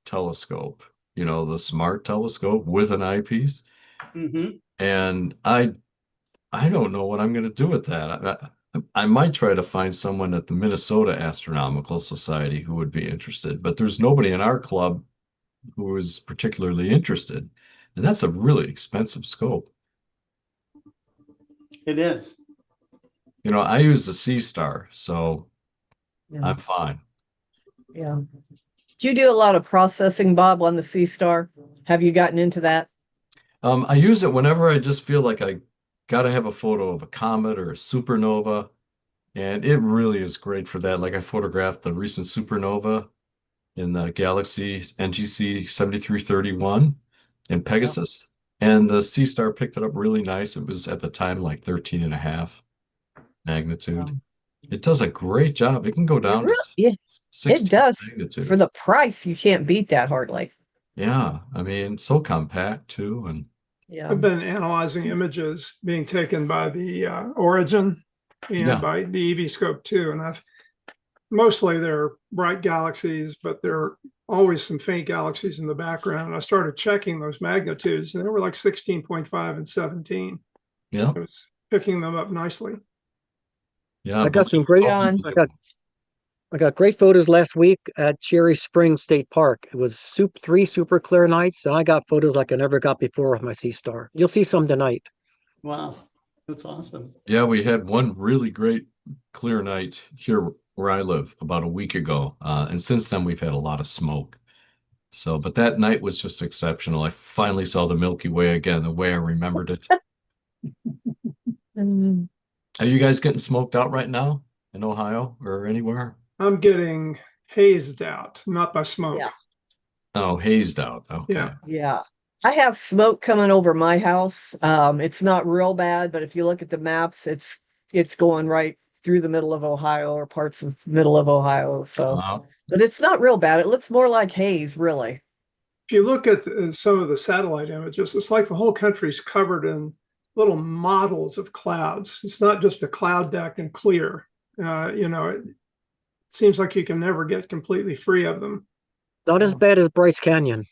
telescope, the smart telescope with an eyepiece. Mm-hmm. And I don't know what I'm going to do with that. I might try to find someone at the Minnesota Astronomical Society who would be interested, but there's nobody in our club who is particularly interested. And that's a really expensive scope. It is. I use a C star, so Yeah. I'm fine. Yeah. Do you do a lot of processing, Bob, on the Sea Star? Have you gotten into that? I use it whenever I just feel like I got to have a photo of a comet or a supernova, and it really is great for that. Like I photographed the recent supernova in the galaxy NGC 7331 in Pegasus, and the Sea Star picked it up really nice. It was at the time like 13 and a half magnitude. Wow. It does a great job. It can go down to Yeah, 16 it does. magnitude. For the price, you can't beat that hardly. Yeah, I mean, so compact too, and Yeah. I've been analyzing images being taken by the Origin and Yeah. by the EV scope too. And mostly they're bright galaxies, but there are always some faint galaxies in the background. And I started checking those magnitudes, and they were like 16.5 and 17. yeah, I was picking them up nicely. yeah. I got some great. on. I got great photos last week at Cherry Springs State Park. It was 3 super clear nights, and I got photos like I never got before with my Sea Star. You'll see some tonight. Wow. That's awesome. Yeah, we had one really great clear night here where I live about a week ago. And since then, we've had a lot of smoke. So, but that night was just exceptional. I finally saw the Milky Way again, the way I remembered it. Mm, Are you guys getting smoked out right now in Ohio or anywhere? I'm getting hazed out, not by smoke. Yeah. Oh, hazed out. Okay. Yeah. yeah. I have smoke coming over my house. It's not real bad, but if you look at the maps, it's going right through the middle of Ohio or parts of middle of Ohio. So, but it's not real bad. It looks more like haze, really. If you look at some of the satellite images, it's like the whole country's covered in little models of clouds. It's not just a cloud deck and clear. It seems like you can never get completely free of them. Not as bad as Bryce Canyon.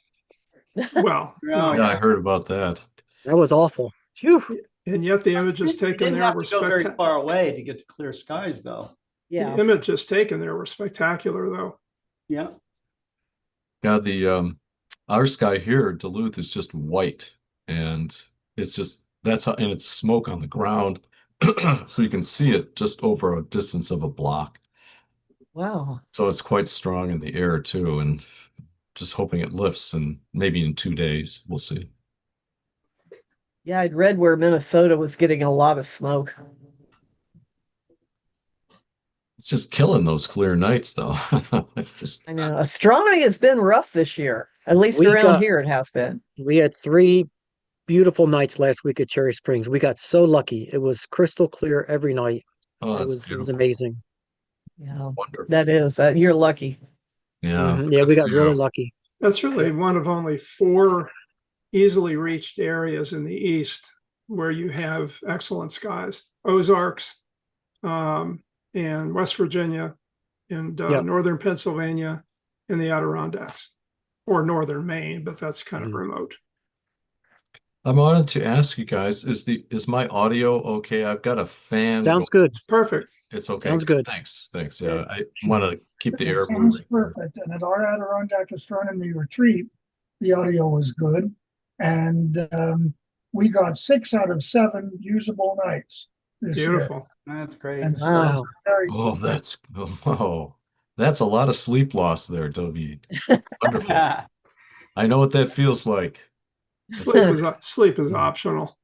Well, no, Yeah, I heard about that. That was awful. Phew. and yet the images You taken didn't there have were to go very spectacular. far away to get to clear skies, though. Yeah. The images taken there were spectacular, though. Yeah. Yeah, the our sky here, Duluth, is just white, and it's just and it's smoke on the ground, so you can see it just over a distance of a block. Wow. So it's quite strong in the air too, and just hoping it lifts, and maybe in 2 days we'll see. Yeah, I'd read where Minnesota was getting a lot of smoke. It's just killing those clear nights, though. It's just I know. Astronomy has been rough this year. At least We around got- here it has been. We had 3 beautiful nights last week at Cherry Springs. We got so lucky. It was crystal clear every night. oh, It that's was beautiful. amazing. Yeah. Wonderful. That is. You're lucky. Yeah, Yeah, we good got for really you. lucky. That's really one of only 4 easily reached areas in the east where you have excellent skies: Ozarks, and West Virginia, and Yep. northern Pennsylvania, and the Adirondacks, or northern Maine, but that's kind of Mhm. remote. I wanted to ask you guys, is my audio okay? I've got a fan. Sounds good. It's perfect. It's okay. Sounds good. Thanks. Yeah, I want to keep the air Sounds moving. perfect. And at our Adirondack Astronomy retreat, the audio was good. And we got 6 out of 7 usable nights this year. Beautiful. That's great. And so Wow. very That's a lot of sleep loss there, David. Wonderful. I know what that feels like. Sleep is optional.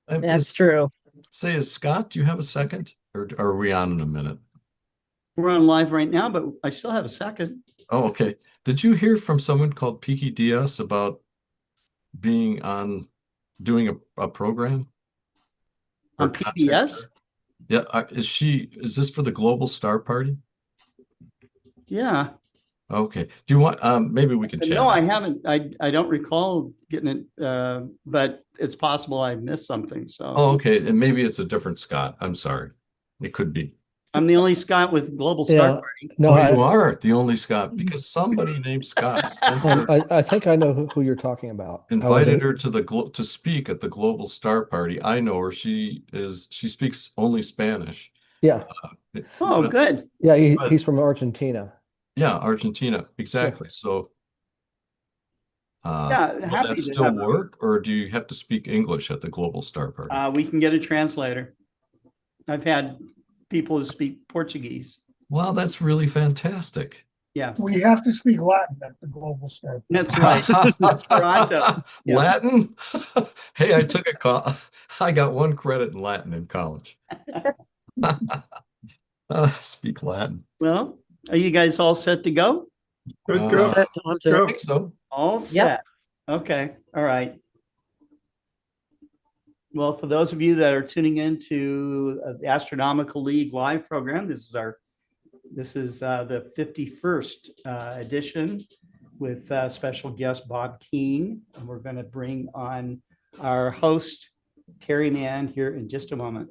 That's true. Is Scott, do you have a second? Or are we on in a minute? We're on live right now, but I still have a second. Oh, okay. Did you hear from someone called Piki Diaz about doing a program? Or On contact PBS? her? Yeah. Is this for the Global Star Party? Yeah. Okay. Do you want, maybe we can chat. No, I haven't. I don't recall getting it, but it's possible I missed something. So Oh, okay. And maybe it's a different Scott. I'm sorry. It could be. I'm the only Scott with Global Star Yeah. Party. No, Oh, I, you are the only Scott because somebody named Scott sent her, I think I know who you're talking about. invited her to to speak at the Global Star Party. I know her. She speaks only Spanish. Yeah, Oh, But, good. yeah, but he's from Argentina. yeah, Argentina. Exactly. So Yeah, will happy that to still have work, or do you have to speak English at the Global Star Party? we can get a translator. I've had people who speak Portuguese. Wow, that's really fantastic. Yeah, We have to speak Latin at the Global Star. that's right. Esperanto. Yeah. Latin? Hey, I got 1 credit in Latin in college. Speak Latin. Well, are you guys all set to go? Good, Uh, go, set, I'm set. I go. think so. All set. Okay. All right. Well, for those of you that are tuning in to the Astronomical League live program, this is the 51st edition with special guest Bob King. And we're going to bring on our host, Terry Mann, here in just a moment.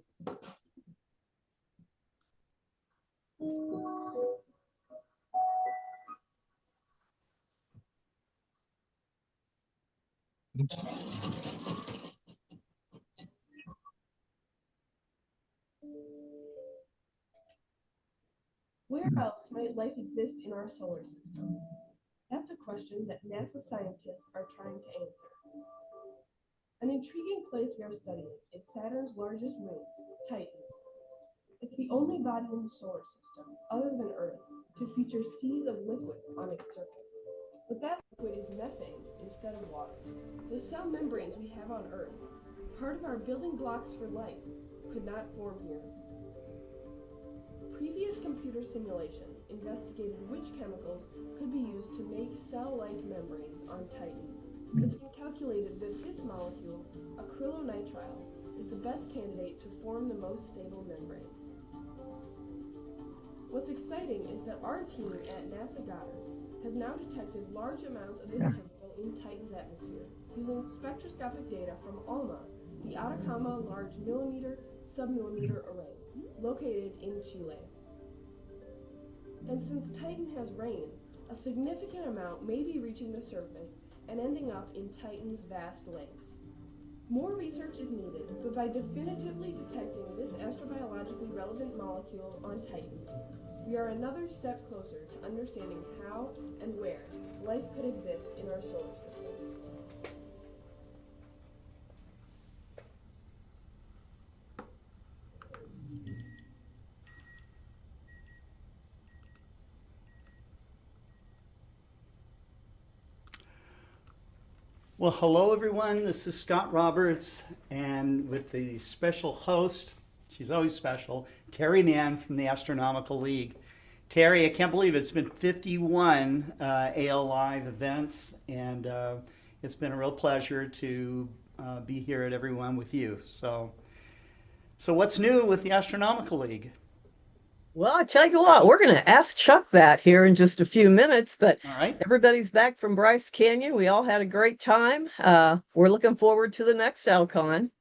Where else might life exist in our solar system? That's a question that NASA scientists are trying to answer. An intriguing place we are studying is Saturn's largest ring, Titan. It's the only body in the solar system, other than Earth, to feature seas of liquid on its surface. But that liquid is methane instead of water. The cell membranes we have on Earth, part of our building blocks for life, could not form here. Previous computer simulations investigated which chemicals could be used to make cell-like membranes on Titan. It's been calculated that this molecule, acrylonitrile, is the best candidate to form the most stable membranes. What's exciting is that our team at NASA Goddard has now detected large amounts of this chemical in Titan's atmosphere using spectroscopic data from ALMA, the Atacama Large Millimeter Submillimeter Array, located in Chile. And since Titan has rain, a significant amount may be reaching the surface and ending up in Titan's vast lakes. More research is needed, but by definitively detecting this astrobiologically relevant molecule on Titan, we are another step closer to understanding how and where life could exist in our solar system. Well, hello, everyone. This is Scott Roberts, and with the special host, she's always special, Terry Mann from the Astronomical League. Terry, I can't believe it's been 51 AL Live events, and it's been a real pleasure to be here at every one with you. So what's new with the Astronomical League? Well, I tell you what, we're going to ask Chuck that here in just a few minutes, but All right. everybody's back from Bryce Canyon. We all had a great time. We're looking forward to the next Alcon.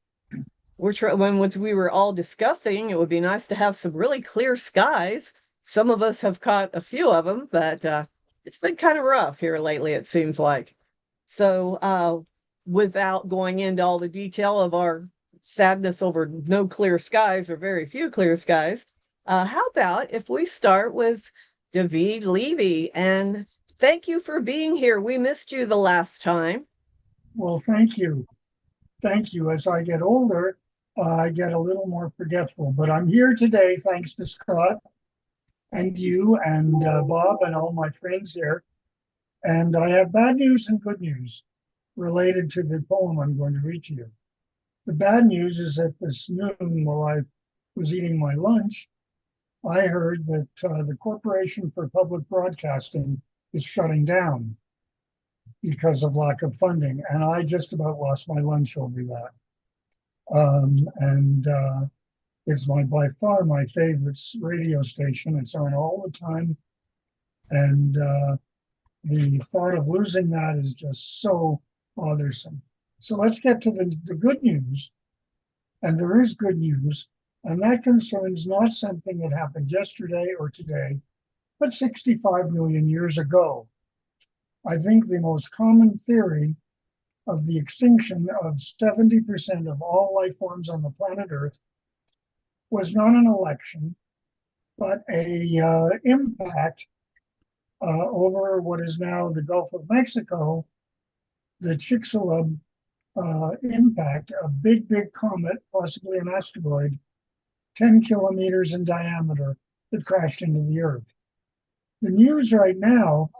When we were all discussing, it would be nice to have some really clear skies. Some of us have caught a few of them, but it's been kind of rough here lately, it seems like. So without going into all the detail of our sadness over no clear skies or very few clear skies, how about if we start with David Levy? And thank you for being here. We missed you the last time. Well, thank you. Thank you. As I get older, I get a little more forgetful, but I'm here today thanks to Scott and you and Bob and all my friends here. And I have bad news and good news related to the poem I'm going to read to you. The bad news is that this noon, while I was eating my lunch, I heard that the Corporation for Public Broadcasting is shutting down because of lack of funding. And I just about lost my lunch over that. It's by far my favorite radio station. It's on all the time. And the thought of losing that is just so bothersome. So let's get to the good news. And there is good news. And that concerns not something that happened yesterday or today, but 65 million years ago. I think the most common theory of the extinction of 70% of all life forms on the planet Earth was not an election, but a impact over what is now the Gulf of Mexico, the Chicxulub impact, a big, big comet, possibly an asteroid, 10 kilometers in diameter that crashed into the Earth. The news right now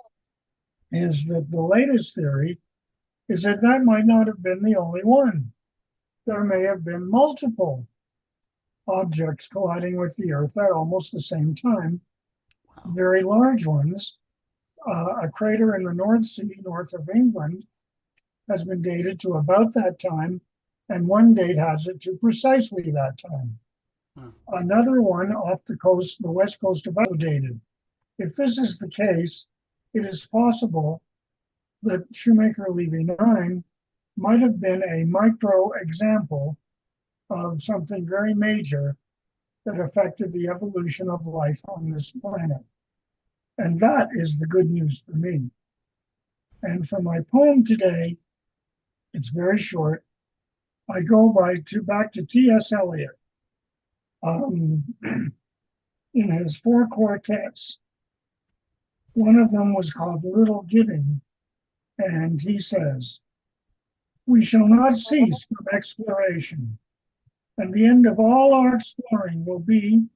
is that the latest theory is that that might not have been the only one. There may have been multiple objects colliding with the Earth at almost the same time, Wow. very large ones. A crater in the North Sea, north of England, has been dated to about that time, and one date has it to precisely that time. Another one off the coast, the west coast of Idaho, dated. If this is the case, it is possible that Shoemaker-Levy 9 might have been a micro example of something very major that affected the evolution of life on this planet. And that is the good news for me. And for my poem today, it's very short. I go back to T.S. Eliot. In his 4 quartets, one of them was called Little Giving, and he says, "We shall not cease from exploration, and the end of all our exploring will be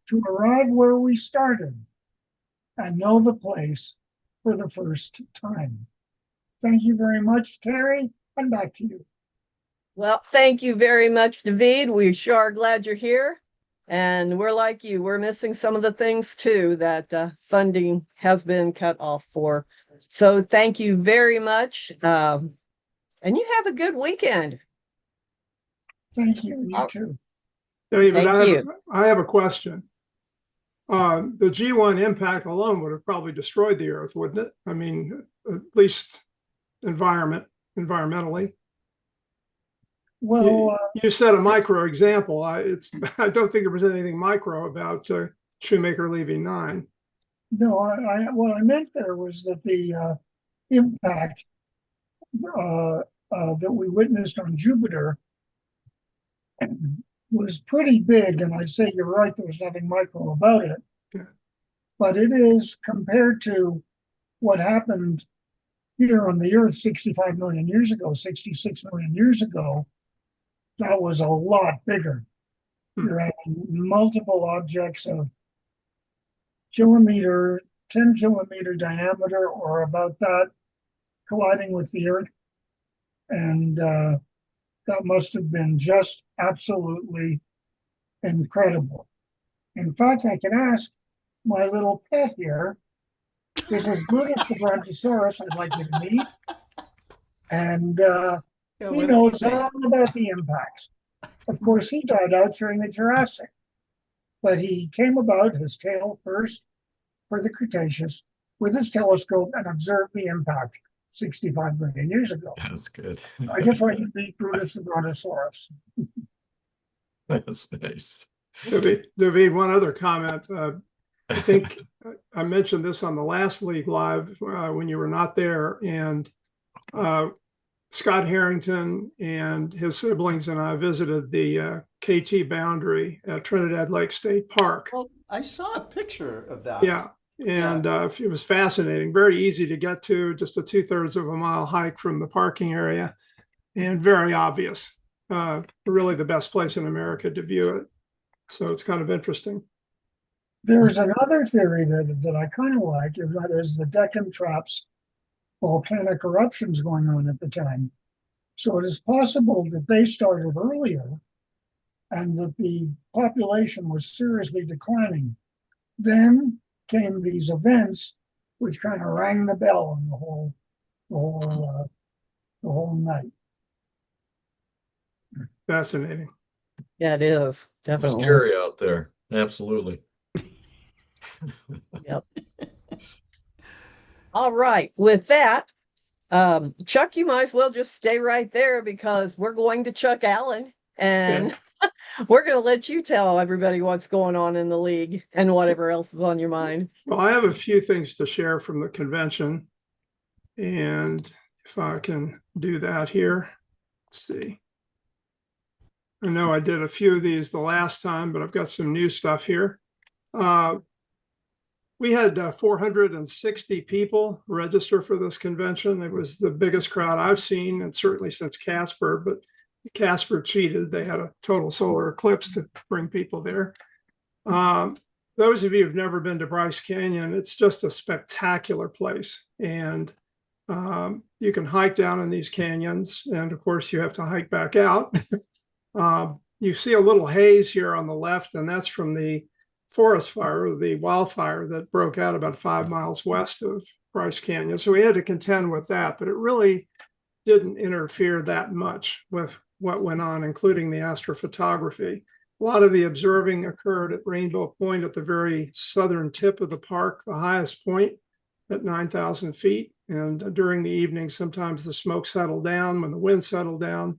to arrive where we started and know the place for the first time." Thank you very much, Terry, and back to you. Well, thank you very much, David. We sure are glad you're here. And we're like you, we're missing some of the things too that funding has been cut off for. So thank you very much. And you have a good weekend. Thank you, and you too. David, Thank you. I have a question. The G1 impact alone would have probably destroyed the Earth, wouldn't it? I mean, at least environmentally. Well, you said a micro example. I don't think there was anything micro about Shoemaker-Levy 9. no, what I meant there was that the impact that we witnessed on Jupiter was pretty big, and I say you're right, there's nothing micro about it. Yeah. But it is, compared to what happened here on the Earth 65 million years ago, 66 million years ago, that was a lot bigger. You're having multiple objects of 10-kilometer diameter or about that colliding with the Earth. And that must have been just absolutely incredible. In fact, I can ask my little pet here, is as good as the Brontosaurus I'd like you to meet. And he knows all about the impacts. Of course, he died out during the Jurassic, but he came about his tail first for the Cretaceous with his telescope and observed the impact 65 million years ago. That's good. I just like to beat Brutus the Brontosaurus. That's nice. David, one other comment. I think I mentioned this on the last League Live when you were not there, and Scott Harrington and his siblings and I visited the KT boundary at Trinidad Lake State Park. Well, I saw a picture of that. Yeah, and it was fascinating. Very easy to get to, just a 2/3 of a mile hike from the parking area, and very obvious. Really the best place in America to view it. So it's kind of interesting. There's another theory that I kind of like, and that is the Deccan Traps volcanic eruptions going on at the time. So it is possible that they started earlier and that the population was seriously declining. Then came these events which kind of rang the bell on the whole night. Fascinating. Yeah, it is. Definitely. Scary out there. Absolutely. Yep. All right. With that, Chuck, you might as well just stay right there because we're going to Chuck Allen. And We're going to let you tell everybody what's going on in the league and whatever else is on your mind. Well, I have a few things to share from the convention. And if I can do that here, let's see. I know I did a few of these the last time, but I've got some new stuff here. We had 460 people register for this convention. It was the biggest crowd I've seen, and certainly since Casper, but Casper cheated. They had a total solar eclipse to bring people there. Those of you who've never been to Bryce Canyon, it's just a spectacular place. And you can hike down in these canyons, and of course you have to hike back out. You see a little haze here on the left, and that's from the forest fire, the wildfire that broke out about 5 miles west of Bryce Canyon. So we had to contend with that, but it really didn't interfere that much with what went on, including the astrophotography. A lot of the observing occurred at Rainbow Point at the very southern tip of the park, the highest point at 9,000 feet. And during the evening, sometimes the smoke settled down when the wind settled down.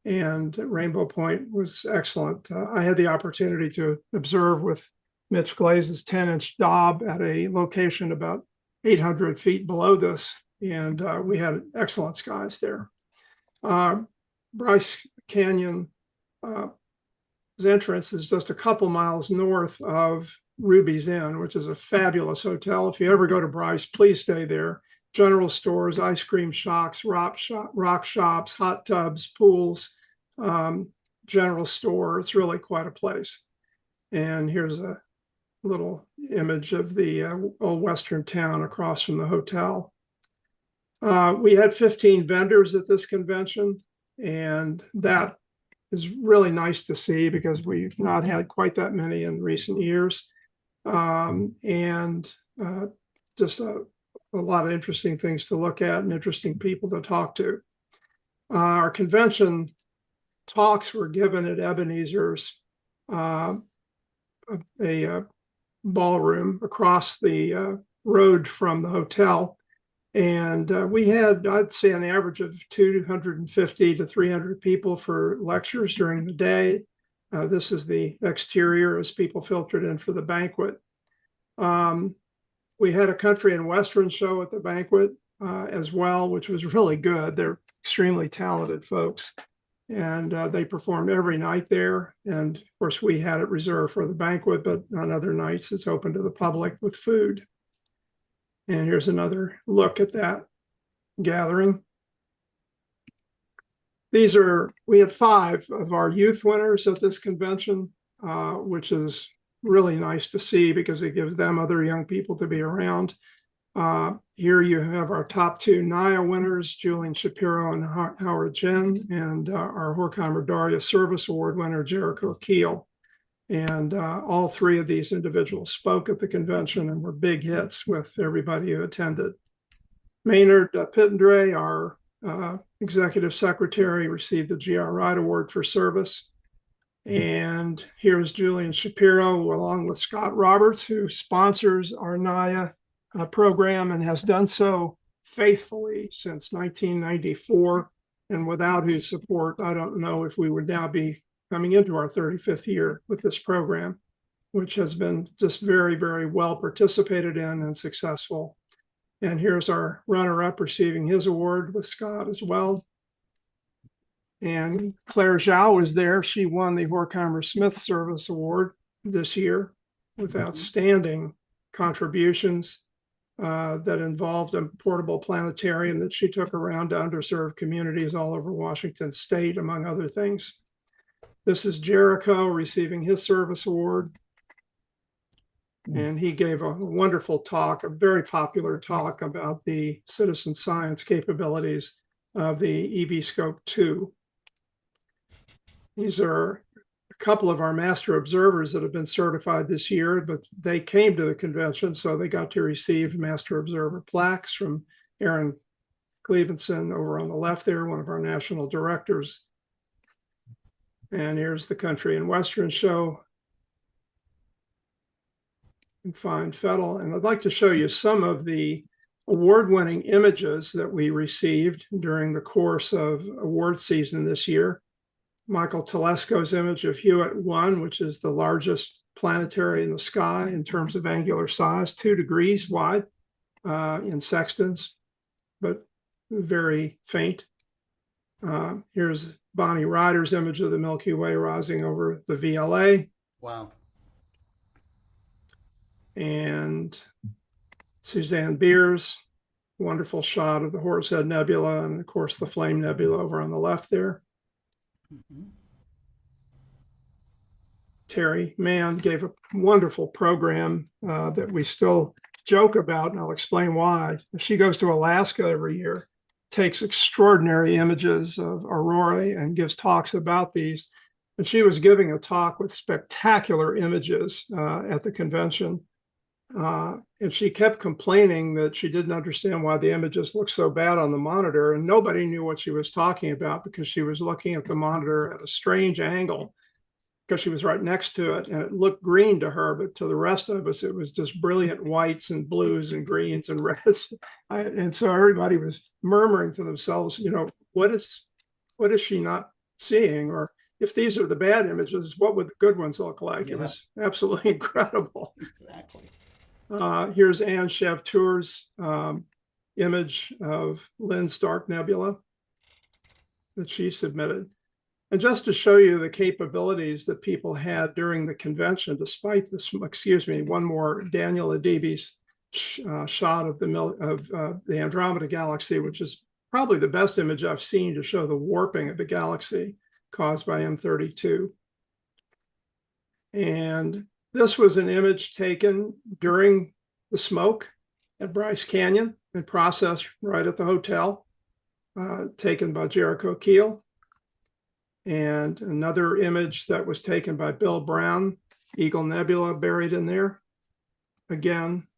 And Rainbow Point was excellent. I had the opportunity to observe with Mitch Glaze's 10-inch Dob at a location about 800 feet below this, and we had excellent skies there. Bryce Canyon entrance is just a couple miles north of Ruby's Inn, which is a fabulous hotel. If you ever go to Bryce, please stay there. General stores, ice cream shops, rock shops, hot tubs, pools, general store. It's really quite a place. And here's a little image of the old Western town across from the hotel. We had 15 vendors at this convention, and that is really nice to see because we've not had quite that many in recent years. Just a lot of interesting things to look at and interesting people to talk to. Our convention talks were given at Ebenezer's, a ballroom across the road from the hotel. And we had, I'd say, an average of 250 to 300 people for lectures during the day. This is the exterior as people filtered in for the banquet. We had a country and western show at the banquet as well, which was really good. They're extremely talented folks. And they performed every night there. And of course, we had it reserved for the banquet, but on other nights, it's open to the public with food. And here's another look at that gathering. We had 5 of our youth winners at this convention, which is really nice to see because it gives them other young people to be around. Here you have our top 2 NIA winners, Julian Shapiro and Howard Jen, and our Horkheimer Daria Service Award winner, Jericho Keel. And all 3 of these individuals spoke at the convention and were big hits with everybody who attended. Maynard Pittendray, our executive secretary, received the GR Wright Award for service. And here's Julian Shapiro, along with Scott Roberts, who sponsors our NIA program and has done so faithfully since 1994. And without his support, I don't know if we would now be coming into our 35th year with this program, which has been just very, very well participated in and successful. And here's our runner-up receiving his award with Scott as well. And Claire Zhao was there. She won the Horkheimer Smith Service Award this year with outstanding contributions that involved a portable planetarium that she took around to underserved communities all over Washington State, among other things. This is Jericho receiving his service award. And he gave a wonderful talk, a very popular talk about the citizen science capabilities of the EV-Scope 2. These are a couple of our master observers that have been certified this year, but they came to the convention, so they got to receive master observer plaques from Aaron Clevenson over on the left there, one of our national directors. And here's the country and western show. And find Fettel. And I'd like to show you some of the award-winning images that we received during the course of award season this year. Michael Telesco's image of Hewitt 1, which is the largest planetary in the sky in terms of angular size, 2 degrees wide in sextants, but very faint. Here's Bonnie Ryder's image of the Milky Way rising over the VLA. Wow. And Suzanne Beer's wonderful shot of the Horsehead Nebula, and of course the Flame Nebula over on the left there. Mm-hmm. Terry Mann gave a wonderful program that we still joke about, and I'll explain why. She goes to Alaska every year, takes extraordinary images of aurorae and gives talks about these. And she was giving a talk with spectacular images at the convention. And she kept complaining that she didn't understand why the images looked so bad on the monitor. And nobody knew what she was talking about because she was looking at the monitor at a strange angle because she was right next to it. And it looked green to her, but to the rest of us, it was just brilliant whites and blues and greens and reds. And so everybody was murmuring to themselves, you know, what is she not seeing? Or if these are the bad images, what would the good ones look like? Yeah. It was absolutely incredible. Exactly. Here's Anne Chavtour's image of Lynn's Dark Nebula that she submitted. And just to show you the capabilities that people had during the convention, despite this, excuse me, one more, Daniel Adibi's shot of the Andromeda Galaxy, which is probably the best image I've seen to show the warping of the galaxy caused by M32. And this was an image taken during the smoke at Bryce Canyon and processed right at the hotel, taken by Jericho Keel. And another image that was taken by Bill Brown, Eagle Nebula buried in there. Again,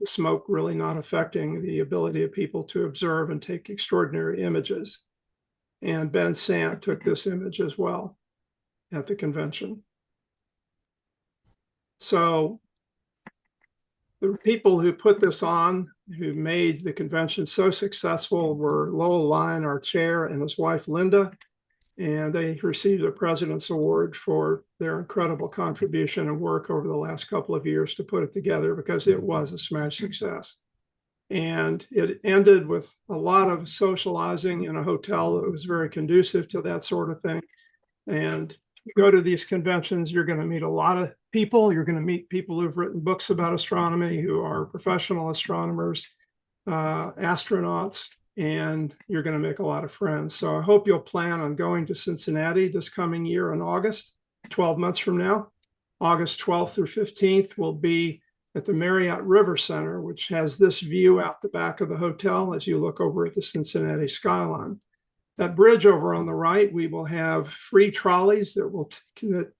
the smoke really not affecting the ability of people to observe and take extraordinary images. And Ben Sant took this image as well at the convention. So the people who put this on, who made the convention so successful, were Lowell Lyon, our chair, and his wife, Linda. And they received a President's Award for their incredible contribution and work over the last couple of years to put it together, because it was a smash success. And it ended with a lot of socializing in a hotel that was very conducive to that sort of thing. And you go to these conventions, you're going to meet a lot of people. You're going to meet people who've written books about astronomy, who are professional astronomers, astronauts, and you're going to make a lot of friends. So I hope you'll plan on going to Cincinnati this coming year in August, 12 months from now. August 12th through 15th will be at the Marriott River Center, which has this view out the back of the hotel as you look over at the Cincinnati skyline. That bridge over on the right, we will have free trolleys that will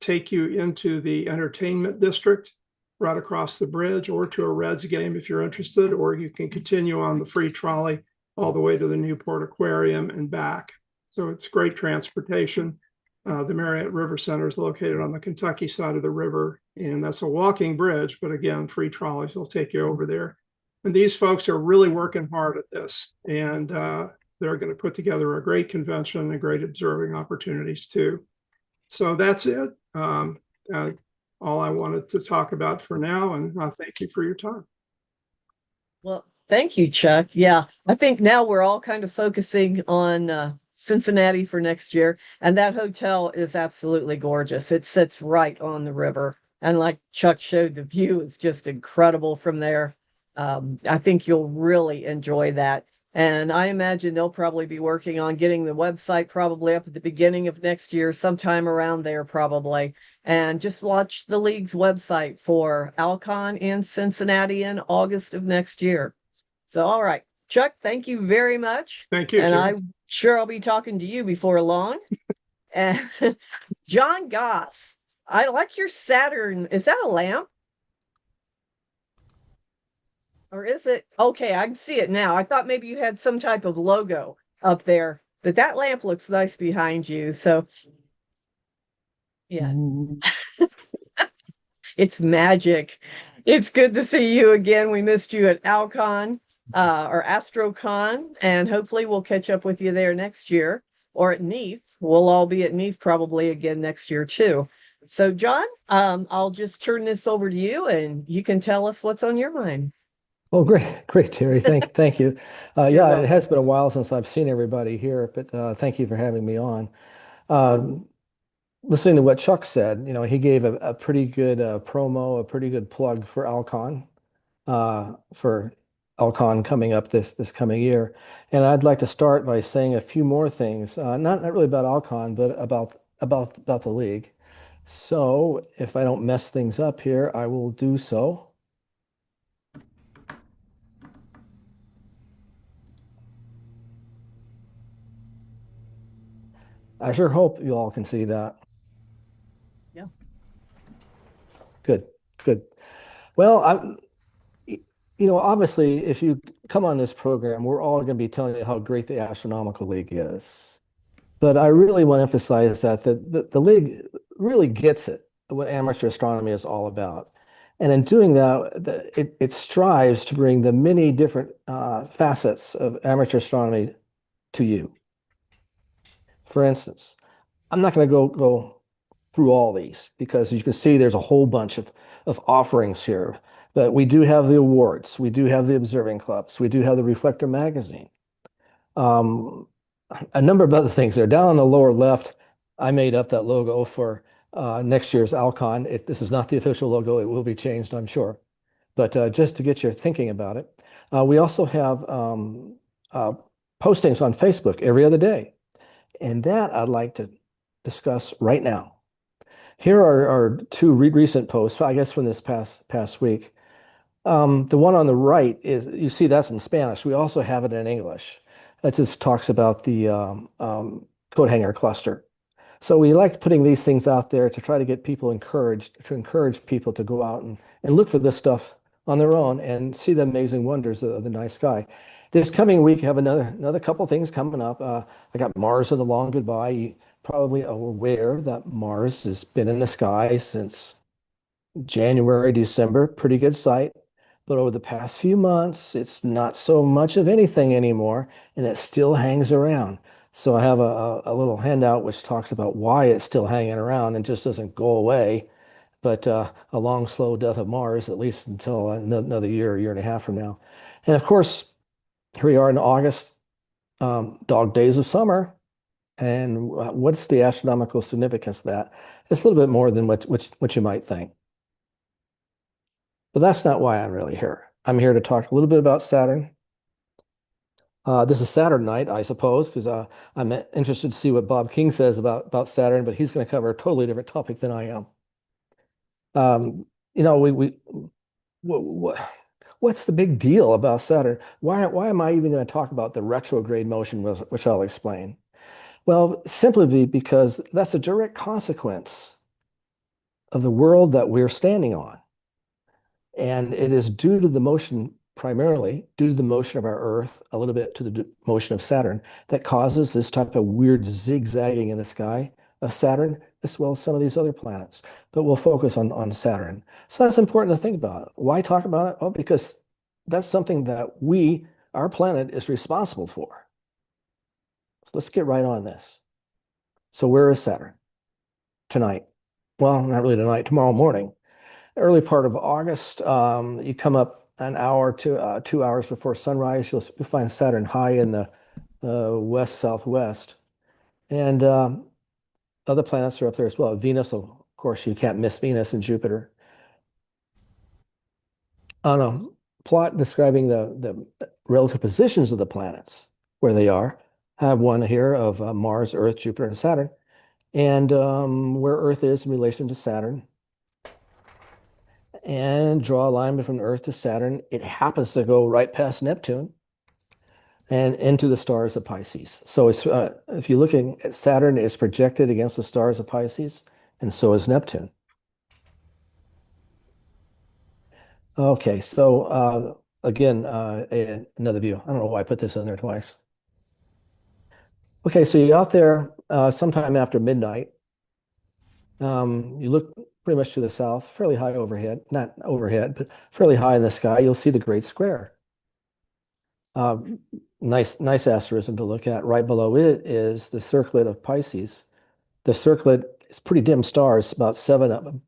take you into the entertainment district right across the bridge, or to a Reds game if you're interested, or you can continue on the free trolley all the way to the Newport Aquarium and back. So it's great transportation. The Marriott River Center is located on the Kentucky side of the river, and that's a walking bridge, but again, free trolleys will take you over there. And these folks are really working hard at this, and they're going to put together a great convention and great observing opportunities too. So that's it. All I wanted to talk about for now, and thank you for your time. Well, thank you, Chuck. Yeah, I think now we're all kind of focusing on Cincinnati for next year. And that hotel is absolutely gorgeous. It sits right on the river. And like Chuck showed, the view is just incredible from there. I think you'll really enjoy that. And I imagine they'll probably be working on getting the website probably up at the beginning of next year, sometime around there probably. And just watch the league's website for Alcon in Cincinnati in August of next year. So, all right, Chuck, thank you very much. Thank you. And Terry. I'm sure I'll be talking to you before long. And John Goss, I like your Saturn. Is that a lamp? Or is it? Okay, I can see it now. I thought maybe you had some type of logo up there, but that lamp looks nice behind you. So, yeah. It's magic. It's good to see you again. We missed you at Alcon or AstroCon, and hopefully we'll catch up with you there next year. or at NEAF. We'll all be at NEAF probably again next year too. So John, I'll just turn this over to you and you can tell us what's on your mind. Oh, great, great, Terry. Thank you. You're Yeah, it welcome. has been a while since I've seen everybody here, but thank you for having me on. Um, Listening to what Chuck said, he gave a pretty good promo, a pretty good plug for Alcon coming up this coming year. And I'd like to start by saying a few more things, not really about Alcon, but about the league. So if I don't mess things up here, I will do so. I sure hope you all can see that. Yeah. Good, good. Well, obviously, if you come on this program, we're all going to be telling you how great the Astronomical League is. But I really want to emphasize that the league really gets it, what amateur astronomy is all about. And in doing that, it strives to bring the many different facets of amateur astronomy to you. For instance, I'm not going to go through all these because you can see there's a whole bunch of offerings here. But we do have the awards, we do have the observing clubs, we do have the Reflector magazine. Um, a number of other things there. Down on the lower left, I made up that logo for next year's Alcon. This is not the official logo. It will be changed, I'm sure. But just to get your thinking about it, we also have uh, postings on Facebook every other day. And that I'd like to discuss right now. Here are two recent posts, I guess from this past week. The one on the right is, you see that's in Spanish. We also have it in English. That just talks about the coat hanger cluster. So we like putting these things out there to try to get people to encourage people to go out and look for this stuff on their own and see the amazing wonders of the night sky. This coming week, I have another couple things coming up. I got Mars and the Long Goodbye. You probably are aware that Mars has been in the sky since January, December, pretty good sight. But over the past few months, it's not so much of anything anymore, and it still hangs around. So I have a little handout which talks about why it's still hanging around and just doesn't go away, but a long, slow death of Mars, at least until another year and a half from now. And of course, here we are in August, dog days of summer. And what's the astronomical significance of that? It's a little bit more than what you might think. But that's not why I'm really here. I'm here to talk a little bit about Saturn. This is Saturn night, I suppose, because I'm interested to see what Bob King says about Saturn, but he's going to cover a totally different topic than I am. We what's the big deal about Saturn? Why am I even going to talk about the retrograde motion, which I'll explain? Well, simply because that's a direct consequence of the world that we're standing on. And it is due to the motion, primarily due to the motion of our Earth, a little bit to the motion of Saturn, that causes this type of weird zigzagging in the sky of Saturn, as well as some of these other planets. But we'll focus on Saturn. So that's important to think about. Why talk about it? Well, because that's something that our planet is responsible for. So let's get right on this. So where is Saturn? Tonight. Well, not really tonight, tomorrow morning. Early part of August, you come up an hour to 2 hours before sunrise, you'll find Saturn high in the west southwest, and other planets are up there as well. Venus, of course, you can't miss Venus and Jupiter. On a plot describing the relative positions of the planets, where they are, I have one here of Mars, Earth, Jupiter, and Saturn, and where Earth is in relation to Saturn. And draw a line from Earth to Saturn. It happens to go right past Neptune and into the stars of Pisces. So it's if you're looking at Saturn, it's projected against the stars of Pisces, and so is Neptune. Okay, so again, another view. I don't know why I put this in there twice. Okay, so you're out there sometime after midnight. You look pretty much to the south, fairly high overhead, not overhead, but fairly high in the sky. You'll see the Great Square. Nice asterism to look at. Right below it is the circlet of Pisces. The circlet is pretty dim stars, about 7 of them,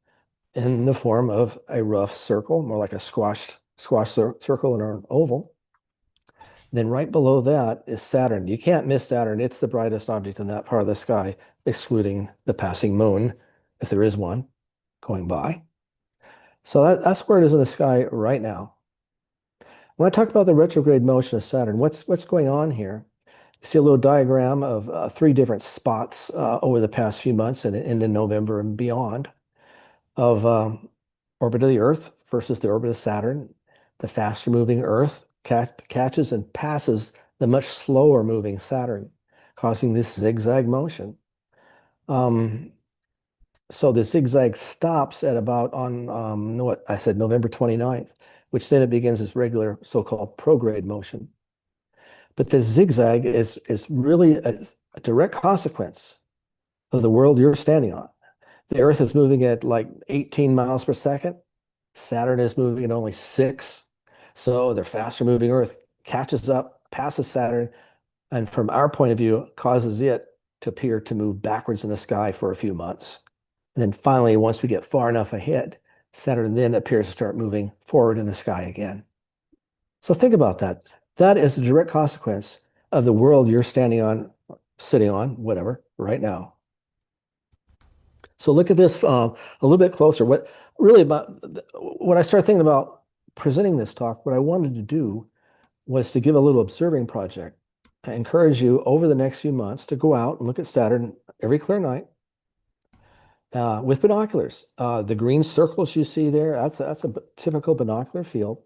in the form of a rough circle, more like a circle or an oval. Then right below that is Saturn. You can't miss Saturn. It's the brightest object in that part of the sky, excluding the passing moon, if there is one going by. So that's where it is in the sky right now. When I talk about the retrograde motion of Saturn, what's going on here? You see a little diagram of 3 different spots over the past few months and into November and beyond of orbit of the Earth versus the orbit of Saturn. The faster moving Earth catches and passes the much slower moving Saturn, causing this zigzag motion. So the zigzag stops at about on what I said, November 29th, which then it begins its regular so-called prograde motion. But this zigzag is really a direct consequence of the world you're standing on. The Earth is moving at like 18 miles per second. Saturn is moving at only 6. So the faster moving Earth catches up, passes Saturn, and from our point of view, causes it to appear to move backwards in the sky for a few months. And then finally, once we get far enough ahead, Saturn then appears to start moving forward in the sky again. So think about that. That is a direct consequence of the world you're standing on, sitting on, whatever, right now. So look at this a little bit closer. What I started thinking about presenting this talk, what I wanted to do was to give a little observing project. I encourage you over the next few months to go out and look at Saturn every clear night with binoculars. The green circles you see there, that's a typical binocular field.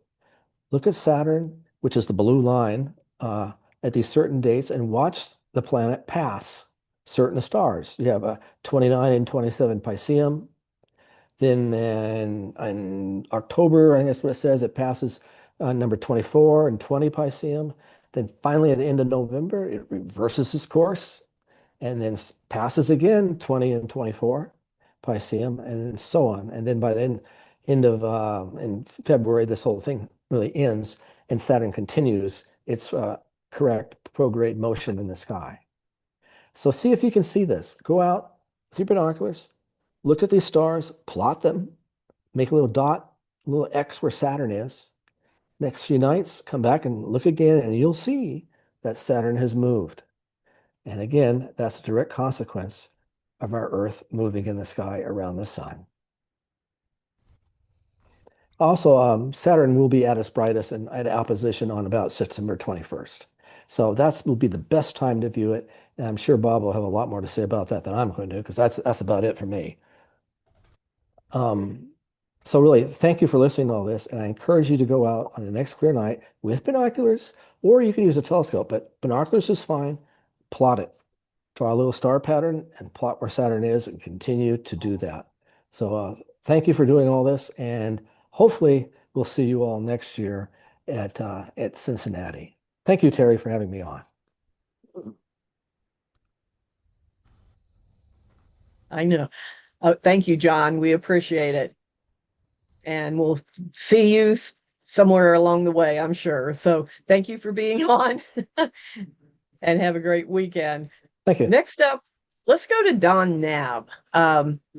Look at Saturn, which is the blue line, at these certain dates and watch the planet pass certain stars. You have a 29 and 27 Pisceum. Then in October, I think that's what it says, it passes number 24 and 20 Pisceum. Then finally at the end of November, it reverses its course and then passes again 20 and 24 Pisceum and so on. And then by the end of in February, this whole thing really ends and Saturn continues its correct prograde motion in the sky. So see if you can see this. Go out with your binoculars, look at these stars, plot them, make a little dot, a little X where Saturn is. Next few nights, come back and look again, and you'll see that Saturn has moved. And again, that's a direct consequence of our Earth moving in the sky around the sun. Also, Saturn will be at its brightest and at opposition on about September 21st. So that will be the best time to view it. And I'm sure Bob will have a lot more to say about that than I'm going to, because that's about it for me. So really, thank you for listening to all this. And I encourage you to go out on the next clear night with binoculars, or you can use a telescope, but binoculars is fine. Plot it. Draw a little star pattern and plot where Saturn is and continue to do that. So thank you for doing all this. And hopefully we'll see you all next year at Cincinnati. Thank you, Terry, for having me on. I know. Thank you, John. We appreciate it. And we'll see you somewhere along the way, I'm sure. So thank you for being on and have a great weekend. Thank you. Next up, let's go to Don Knabb.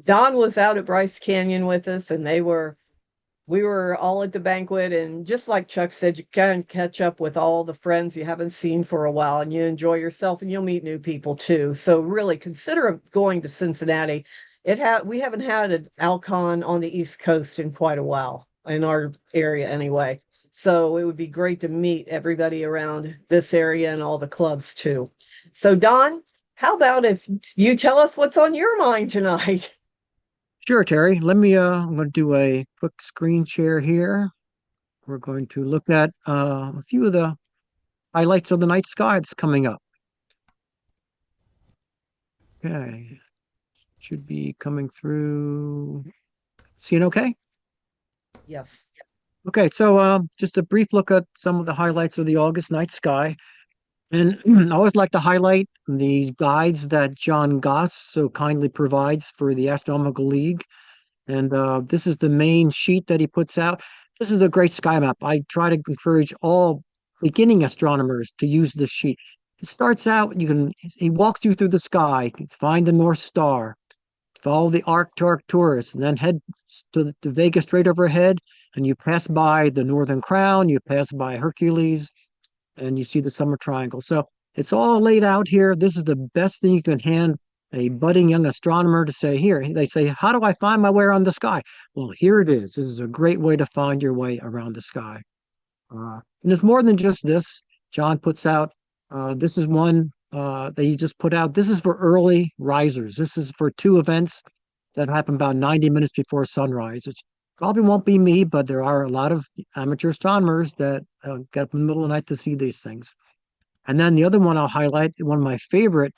Don was out at Bryce Canyon with us, and we were all at the banquet. And just like Chuck said, you can catch up with all the friends you haven't seen for a while, and you enjoy yourself, and you'll meet new people too. So really consider going to Cincinnati. We haven't had an Alcon on the East Coast in quite a while, in our area anyway. So it would be great to meet everybody around this area and all the clubs too. So Don, how about if you tell us what's on your mind tonight? Sure, Terry. I'm going to do a quick screen share here. We're going to look at a few of the highlights of the night sky that's coming up. Okay. Should be coming through. Seeing okay? Yes. Okay, so just a brief look at some of the highlights of the August night sky. And I always like to highlight the guides that John Goss so kindly provides for the Astronomical League. And this is the main sheet that he puts out. This is a great sky map. I try to encourage all beginning astronomers to use this sheet. It starts out, he walks you through the sky, find the North Star, follow the arc to Arcturus, and then head to the Vega straight overhead, and you pass by the Northern Crown, you pass by Hercules, and you see the Summer Triangle. So it's all laid out here. This is the best thing you can hand a budding young astronomer to say, here, they say, how do I find my way around the sky? Well, here it is. This is a great way to find your way around the sky. And it's more than just this. John puts out, this is one that he just put out. This is for early risers. This is for 2 events that happen about 90 minutes before sunrise. It probably won't be me, but there are a lot of amateur astronomers that get up in the middle of the night to see these things. And then the other one I'll highlight, one of my favorite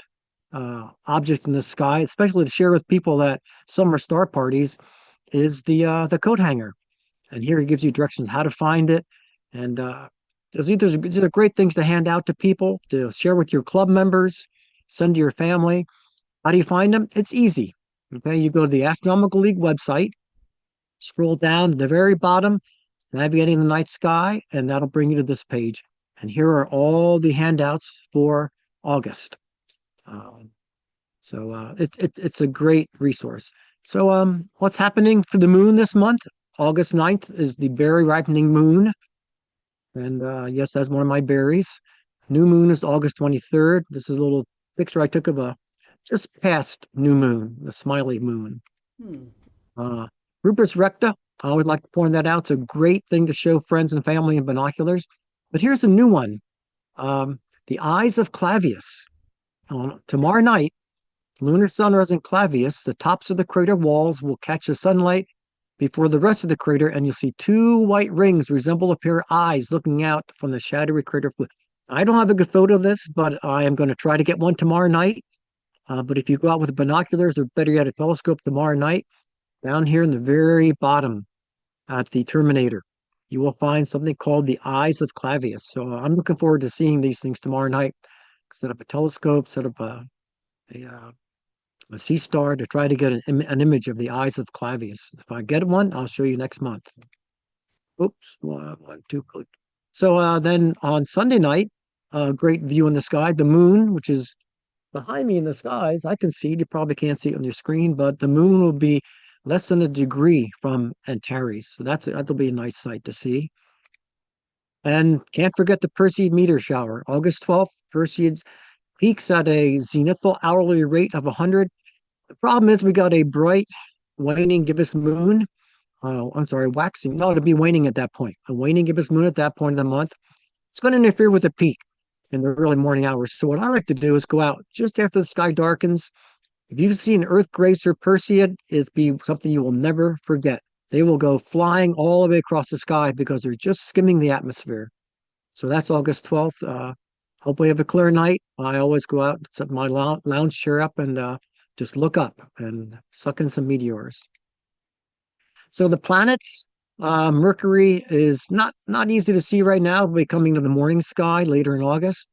objects in the sky, especially to share with people at summer star parties, is the coat hanger. And here he gives you directions how to find it. And these are great things to hand out to people, to share with your club members, send to your family. How do you find them? It's easy. Okay, you go to the Astronomical League website, scroll down to the very bottom, navigating the night sky, and that'll bring you to this page. And here are all the handouts for August. It's a great resource. So what's happening for the moon this month? August 9th is the berry ripening moon. And yes, that's one of my berries. New moon is August 23rd. This is a little picture I took of a just past new moon, the smiley moon. Rupert Recta, I would like to point that out. It's a great thing to show friends and family in binoculars. But here's a new one. The eyes of Clavius. Tomorrow night, lunar sunrise in Clavius, the tops of the crater walls will catch the sunlight before the rest of the crater, and you'll see 2 white rings resemble a pair of eyes looking out from the shadowy crater floor. I don't have a good photo of this, but I am going to try to get one tomorrow night. But if you go out with binoculars, or better yet, a telescope tomorrow night, down here in the very bottom at the Terminator, you will find something called the eyes of Clavius. So I'm looking forward to seeing these things tomorrow night. Set up a telescope, set up a sea star to try to get an image of the eyes of Clavius. If I get one, I'll show you next month. Oops, one, two, click. So then on Sunday night, a great view in the sky, the moon, which is behind me in the skies. I can see it. You probably can't see it on your screen, but the moon will be less than a degree from Antares. So that'll be a nice sight to see. And can't forget the Perseid meteor shower. August 12th, Perseid peaks at a zenithal hourly rate of 100. The problem is we got a bright waning gibbous moon. I'm sorry, waxing. No, it'll be waning at that point. A waning gibbous moon at that point of the month. It's going to interfere with the peak in the early morning hours. So what I like to do is go out just after the sky darkens. If you see an Earth gracer Perseid, it'll be something you will never forget. They will go flying all the way across the sky because they're just skimming the atmosphere. So that's August 12th. Hope we have a clear night. I always go out, set my lounge chair up, and just look up and suck in some meteors. So the planets, Mercury is not easy to see right now. It'll be coming to the morning sky later in August.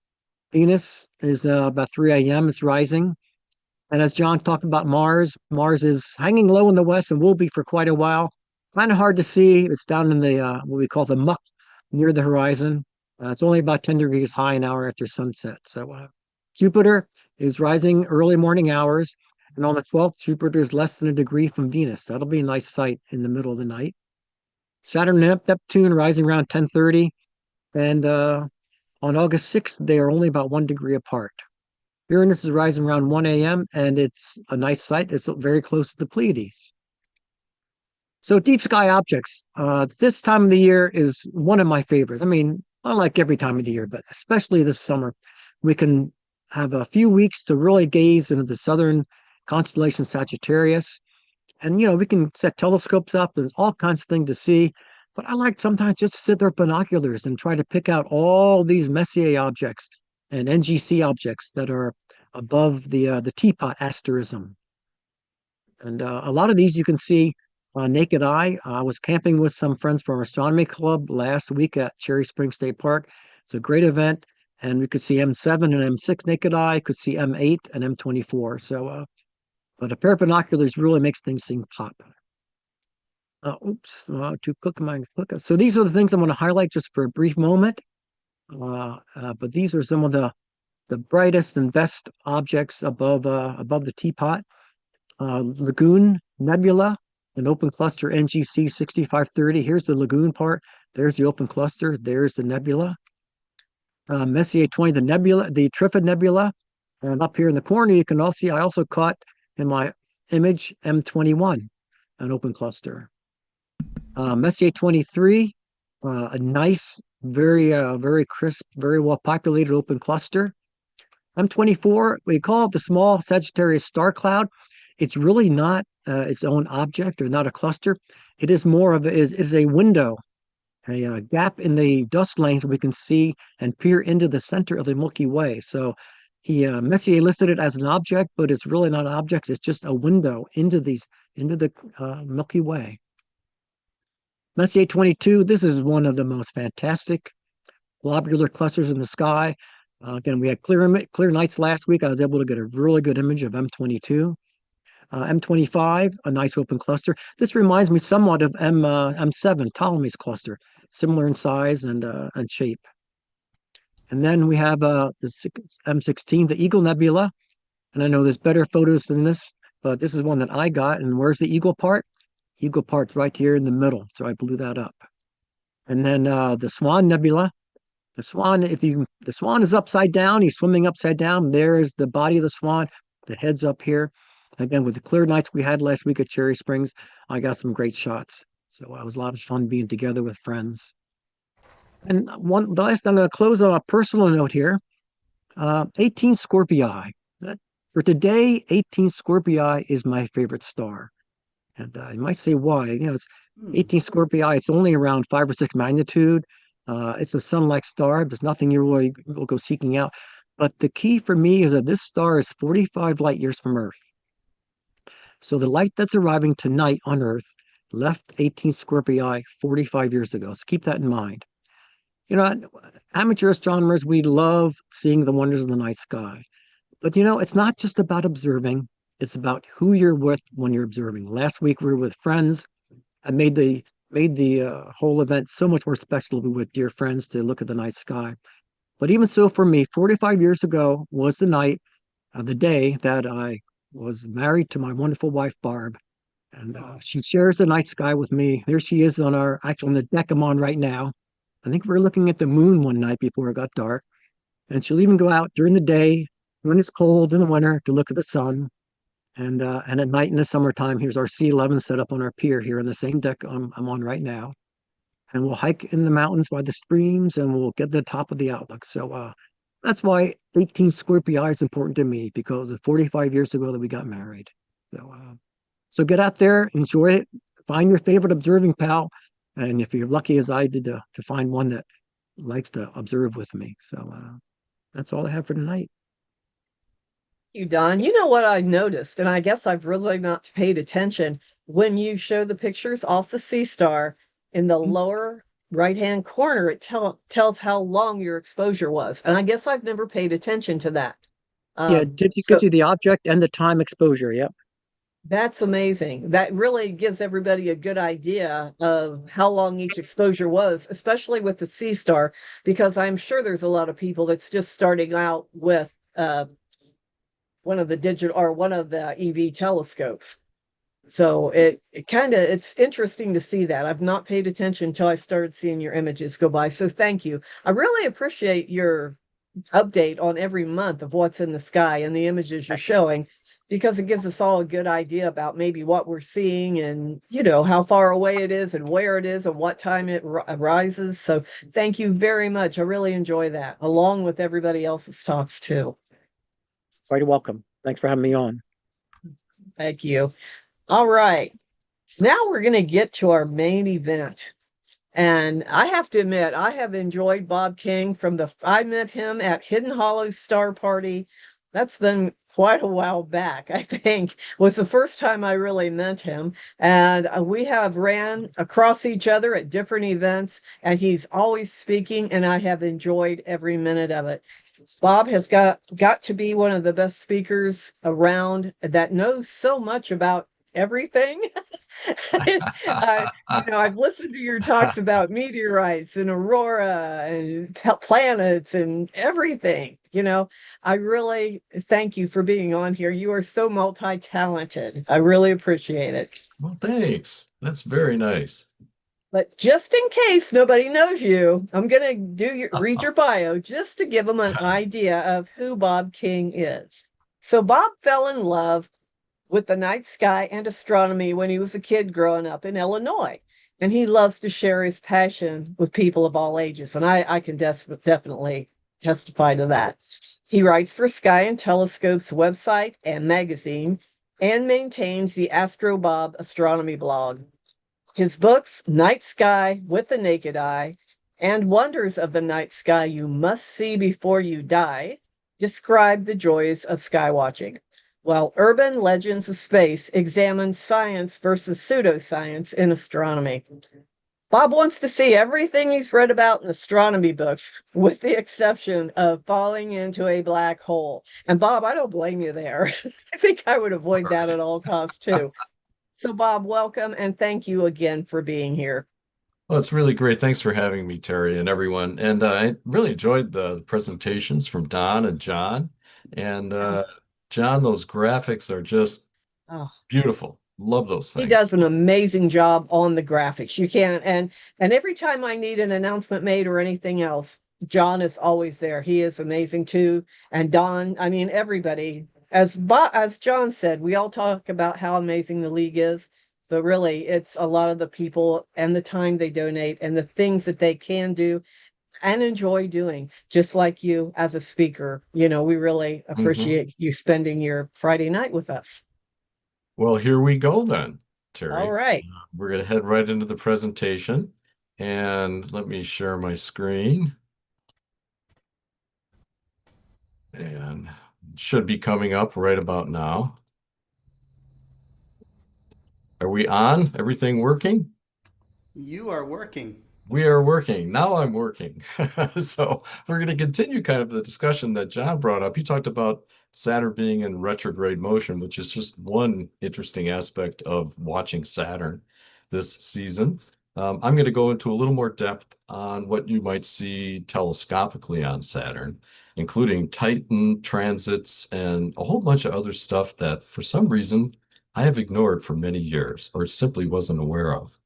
Venus is about 3 a.m. It's rising. And as John talked about Mars, Mars is hanging low in the west and will be for quite a while. Kind of hard to see. It's down in the what we call the muck near the horizon. It's only about 10 degrees high an hour after sunset. So Jupiter is rising early morning hours. And on the 12th, Jupiter is less than a degree from Venus. That'll be a nice sight in the middle of the night. Saturn and Neptune rising around 10:30. And on August 6th, they are only about 1 degree apart. Uranus is rising around 1 a.m. and it's a nice sight. It's very close to the Pleiades. So deep sky objects. This time of the year is one of my favorites. I mean, I like every time of the year, but especially this summer. We can have a few weeks to really gaze into the southern constellation Sagittarius. And, we can set telescopes up. There's all kinds of things to see. But I like sometimes just to sit there with binoculars and try to pick out all these Messier objects and NGC objects that are above the teapot asterism. And a lot of these you can see naked eye. I was camping with some friends from our astronomy club last week at Cherry Springs State Park. It's a great event. And we could see M7 and M6 naked eye, could see M8 and M24. So, but a pair of binoculars really makes things seem pop. Oops, too quick. So these are the things I'm going to highlight just for a brief moment. But these are some of the brightest and best objects above the teapot. Lagoon Nebula, an open cluster NGC 6530. Here's the lagoon part. There's the open cluster. There's the nebula. Messier 20, the nebula, the Trifid Nebula. And up here in the corner, you can also see I also caught in my image M21, an open cluster. Messier 23, a nice, very crisp, very well populated open cluster. M24, we call it the small Sagittarius star cloud. It's really not its own object or not a cluster. It is more of is a window, a gap in the dust lanes we can see and peer into the center of the Milky Way. So Messier listed it as an object, but it's really not an object. It's just a window into the Milky Way. Messier 22, this is one of the most fantastic globular clusters in the sky. Again, we had clear nights last week. I was able to get a really good image of M22. M25, a nice open cluster. This reminds me somewhat of M7, Ptolemy's cluster, similar in size and shape. And then we have the M16, the Eagle Nebula. And I know there's better photos than this, but this is one that I got. And where's the eagle part? Eagle part's right here in the middle. So I blew that up. And then the Swan Nebula. The swan, the swan is upside down. He's swimming upside down. There is the body of the swan. The head's up here. Again, with the clear nights we had last week at Cherry Springs, I got some great shots. So it was a lot of fun being together with friends. And the last, I'm going to close on a personal note here. 18 Scorpii. For today, 18 Scorpii is my favorite star. And you might say why. It's 18 Scorpii. It's only around 5 or 6 magnitude. It's a sun-like star. There's nothing you really will go seeking out. But the key for me is that this star is 45 light years from Earth. So the light that's arriving tonight on Earth left 18 Scorpii 45 years ago. So keep that in mind. Amateur astronomers, we love seeing the wonders of the night sky. But it's not just about observing. It's about who you're with when you're observing. Last week we were with friends. I made the whole event so much more special to be with dear friends to look at the night sky. But even so, for me, 45 years ago was the day that I was married to my wonderful wife, Barb. And she shares the night sky with me. There she is on the deck I'm on right now. I think we were looking at the moon one night before it got dark. And she'll even go out during the day when it's cold in the winter to look at the sun. And at night in the summertime, here's our C11 set up on our pier here on the same deck I'm on right now. And we'll hike in the mountains by the streams and we'll get to the top of the outlook. So that's why 18 Scorpii is important to me, because of 45 years ago that we got married. So get out there, enjoy it, find your favorite observing pal. And if you're lucky as I did to find one that likes to observe with me. So that's all I have for tonight. You, Don. You know what I noticed, and I guess I've really not paid attention. When you show the pictures off the sea star in the lower right-hand corner, it tells how long your exposure was. And I guess I've never paid attention to that. Yeah, it gives you the object and the time exposure. Yep. That's amazing. That really gives everybody a good idea of how long each exposure was, especially with the sea star, because I'm sure there's a lot of people that's just starting out with one of the EV telescopes. So it's interesting to see that. I've not paid attention until I started seeing your images go by. So thank you. I really appreciate your update on every month of what's in the sky and the images you're showing, because it gives us all a good idea about maybe what we're seeing and, how far away it is and where it is and what time it rises. So thank you very much. I really enjoy that, along with everybody else's talks too. Quite welcome. Thanks for having me on. Thank you. All right. Now we're going to get to our main event. And I have to admit, I have enjoyed Bob King I met him at Hidden Hollow Star Party. That's been quite a while back, I think, was the first time I really met him. And we have ran across each other at different events, and he's always speaking, and I have enjoyed every minute of it. Bob has got to be one of the best speakers around that knows so much about everything. I've listened to your talks about meteorites and aurora and planets and everything. I really thank you for being on here. You are so multi-talented. I really appreciate it. Well, thanks. That's very nice. But just in case nobody knows you, I'm gonna read your bio just to give them an idea of who Bob King is. So Bob fell in love with the night sky and astronomy when he was a kid growing up in Illinois. And he loves to share his passion with people of all ages. And I can definitely testify to that. He writes for Sky and Telescope's website and magazine and maintains the AstroBob astronomy blog. His books, Night Sky with the Naked Eye and Wonders of the Night Sky You Must See Before You Die, describe the joys of sky watching, while Urban Legends of Space examines science versus pseudoscience in astronomy. Bob wants to see everything he's read about in astronomy books, with the exception of falling into a black hole. And Bob, I don't blame you there. I think I would avoid that at all costs too. So, Bob, welcome and thank you again for being here. Well, it's really great. Thanks for having me, Terry, and everyone. And I really enjoyed the presentations from Don and John. And John, those graphics are just Oh, beautiful. Love those he things. does an amazing job on the graphics. You can't, and every time I need an announcement made or anything else, John is always there. He is amazing too. And Don, I mean, everybody, as John said, we all talk about how amazing the league is, but really it's a lot of the people and the time they donate and the things that they can do and enjoy doing, just like you as a speaker. We really Mhm. appreciate you spending your Friday night with us. Well, here we go then, All Terry. right. We're going to head right into the presentation. And let me share my screen. And should be coming up right about now. Are we on? Everything working? You are working. We are working. Now I'm working. So we're going to continue kind of the discussion that John brought up. He talked about Saturn being in retrograde motion, which is just one interesting aspect of watching Saturn this season. I'm going to go into a little more depth on what you might see telescopically on Saturn, including Titan transits and a whole bunch of other stuff that for some reason I have ignored for many years or simply wasn't aware of.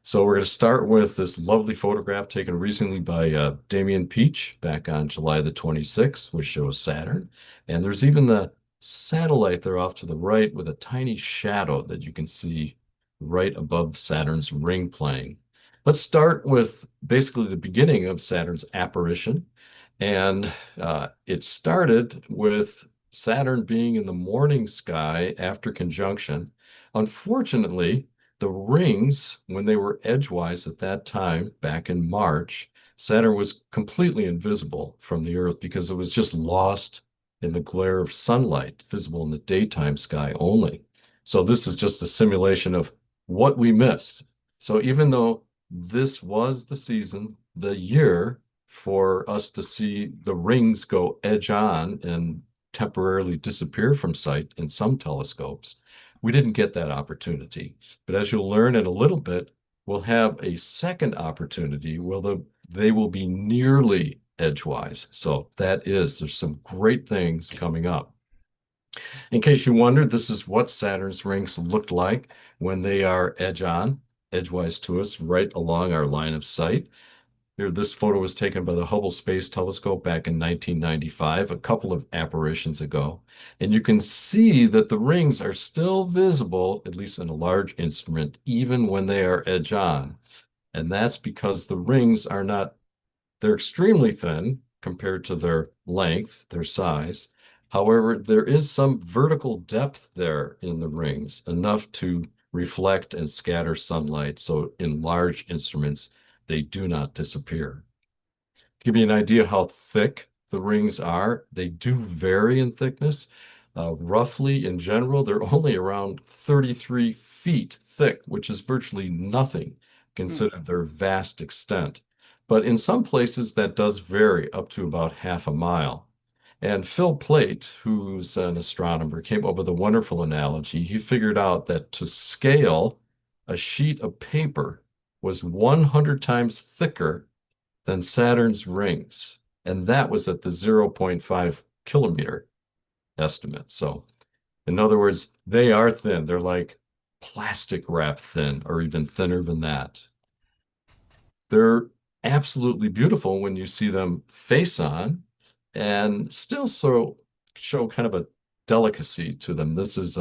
So we're going to start with this lovely photograph taken recently by Damian Peach back on July the 26th, which shows Saturn. And there's even the satellite there off to the right with a tiny shadow that you can see right above Saturn's ring plane. Let's start with basically the beginning of Saturn's apparition. And it started with Saturn being in the morning sky after conjunction. Unfortunately, the rings, when they were edgewise at that time, back in March, Saturn was completely invisible from the Earth because it was just lost in the glare of sunlight, visible in the daytime sky only. So this is just a simulation of what we missed. So even though this was the season, the year for us to see the rings go edge on and temporarily disappear from sight in some telescopes, we didn't get that opportunity. But as you'll learn in a little bit, we'll have a second opportunity where they will be nearly edgewise. So there's some great things coming up. In case you wondered, this is what Saturn's rings looked like when they are edgewise to us, right along our line of sight. Here, this photo was taken by the Hubble Space Telescope back in 1995, a couple of apparitions ago. And you can see that the rings are still visible, at least in a large instrument, even when they are edge on. And that's because the rings are not, they're extremely thin compared to their length, their size. However, there is some vertical depth there in the rings, enough to reflect and scatter sunlight. So in large instruments, they do not disappear. To give you an idea how thick the rings are, they do vary in thickness. Roughly, in general, they're only around 33 feet thick, which is virtually nothing considered their vast extent. But in some places, that does vary up to about half a mile. And Phil Plait, who's an astronomer, came up with a wonderful analogy. He figured out that to scale a sheet of paper was 100 times thicker than Saturn's rings. And that was at the 0.5 kilometer estimate. So, in other words, they are thin. They're like plastic wrap thin, or even thinner than that. They're absolutely beautiful when you see them face on, and still show kind of a delicacy to them. This is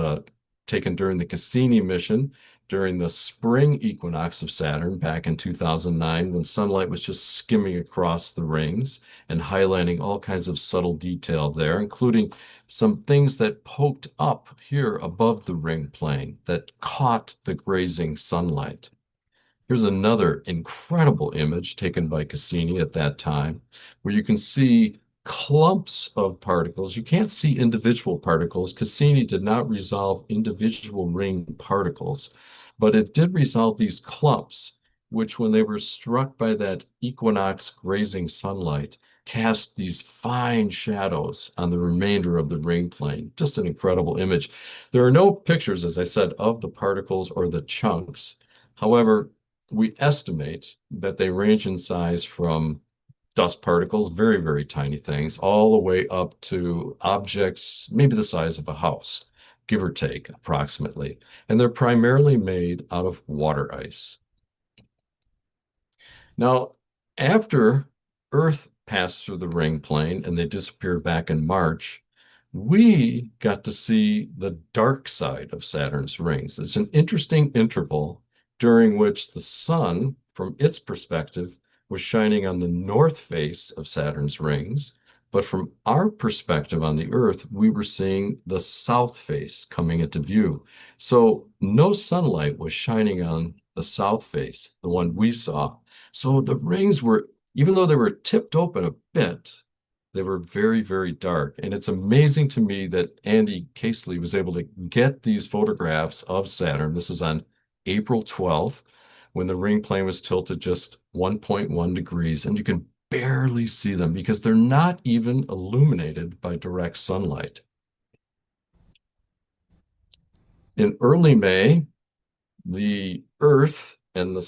taken during the Cassini mission during the spring equinox of Saturn back in 2009, when sunlight was just skimming across the rings and highlighting all kinds of subtle detail there, including some things that poked up here above the ring plane that caught the grazing sunlight. Here's another incredible image taken by Cassini at that time, where you can see clumps of particles. You can't see individual particles. Cassini did not resolve individual ring particles, but it did resolve these clumps, which, when they were struck by that equinox grazing sunlight, cast these fine shadows on the remainder of the ring plane. Just an incredible image. There are no pictures, as I said, of the particles or the chunks. However, we estimate that they range in size from dust particles, very, very tiny things, all the way up to objects maybe the size of a house, give or take approximately. And they're primarily made out of water ice. Now, after Earth passed through the ring plane and they disappeared back in March, we got to see the dark side of Saturn's rings. It's an interesting interval during which the sun, from its perspective, was shining on the north face of Saturn's rings. But from our perspective on the Earth, we were seeing the south face coming into view. So no sunlight was shining on the south face, the one we saw. So the rings were, even though they were tipped open a bit, they were very, very dark. And it's amazing to me that Andy Casely was able to get these photographs of Saturn. This is on April 12th, when the ring plane was tilted just 1.1 degrees. And you can barely see them because they're not even illuminated by direct sunlight. In early May, the Earth and the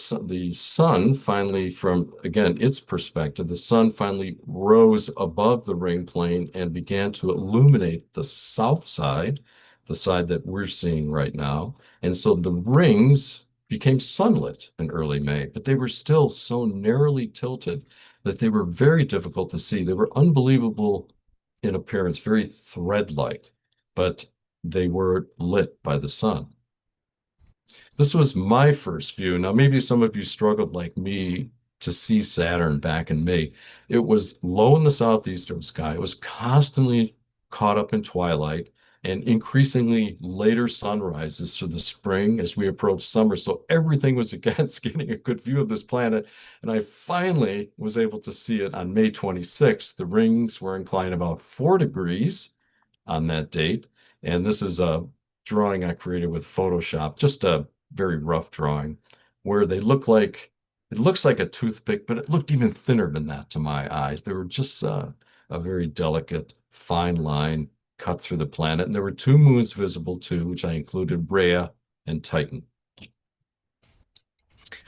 sun finally, from, again, its perspective, the sun finally rose above the ring plane and began to illuminate the south side, the side that we're seeing right now. And so the rings became sunlit in early May, but they were still so narrowly tilted that they were very difficult to see. They were unbelievable in appearance, very thread-like, but they were lit by the sun. This was my first view. Now, maybe some of you struggled like me to see Saturn back in May. It was low in the southeastern sky. It was constantly caught up in twilight and increasingly later sunrises through the spring as we approached summer. So everything was against getting a good view of this planet. And I finally was able to see it on May 26th. The rings were inclined about 4 degrees on that date. And this is a drawing I created with Photoshop, just a very rough drawing, where they look like, it looks like a toothpick, but it looked even thinner than that to my eyes. They were just a very delicate, fine line cut through the planet. And there were 2 moons visible too, which I included, Rhea and Titan.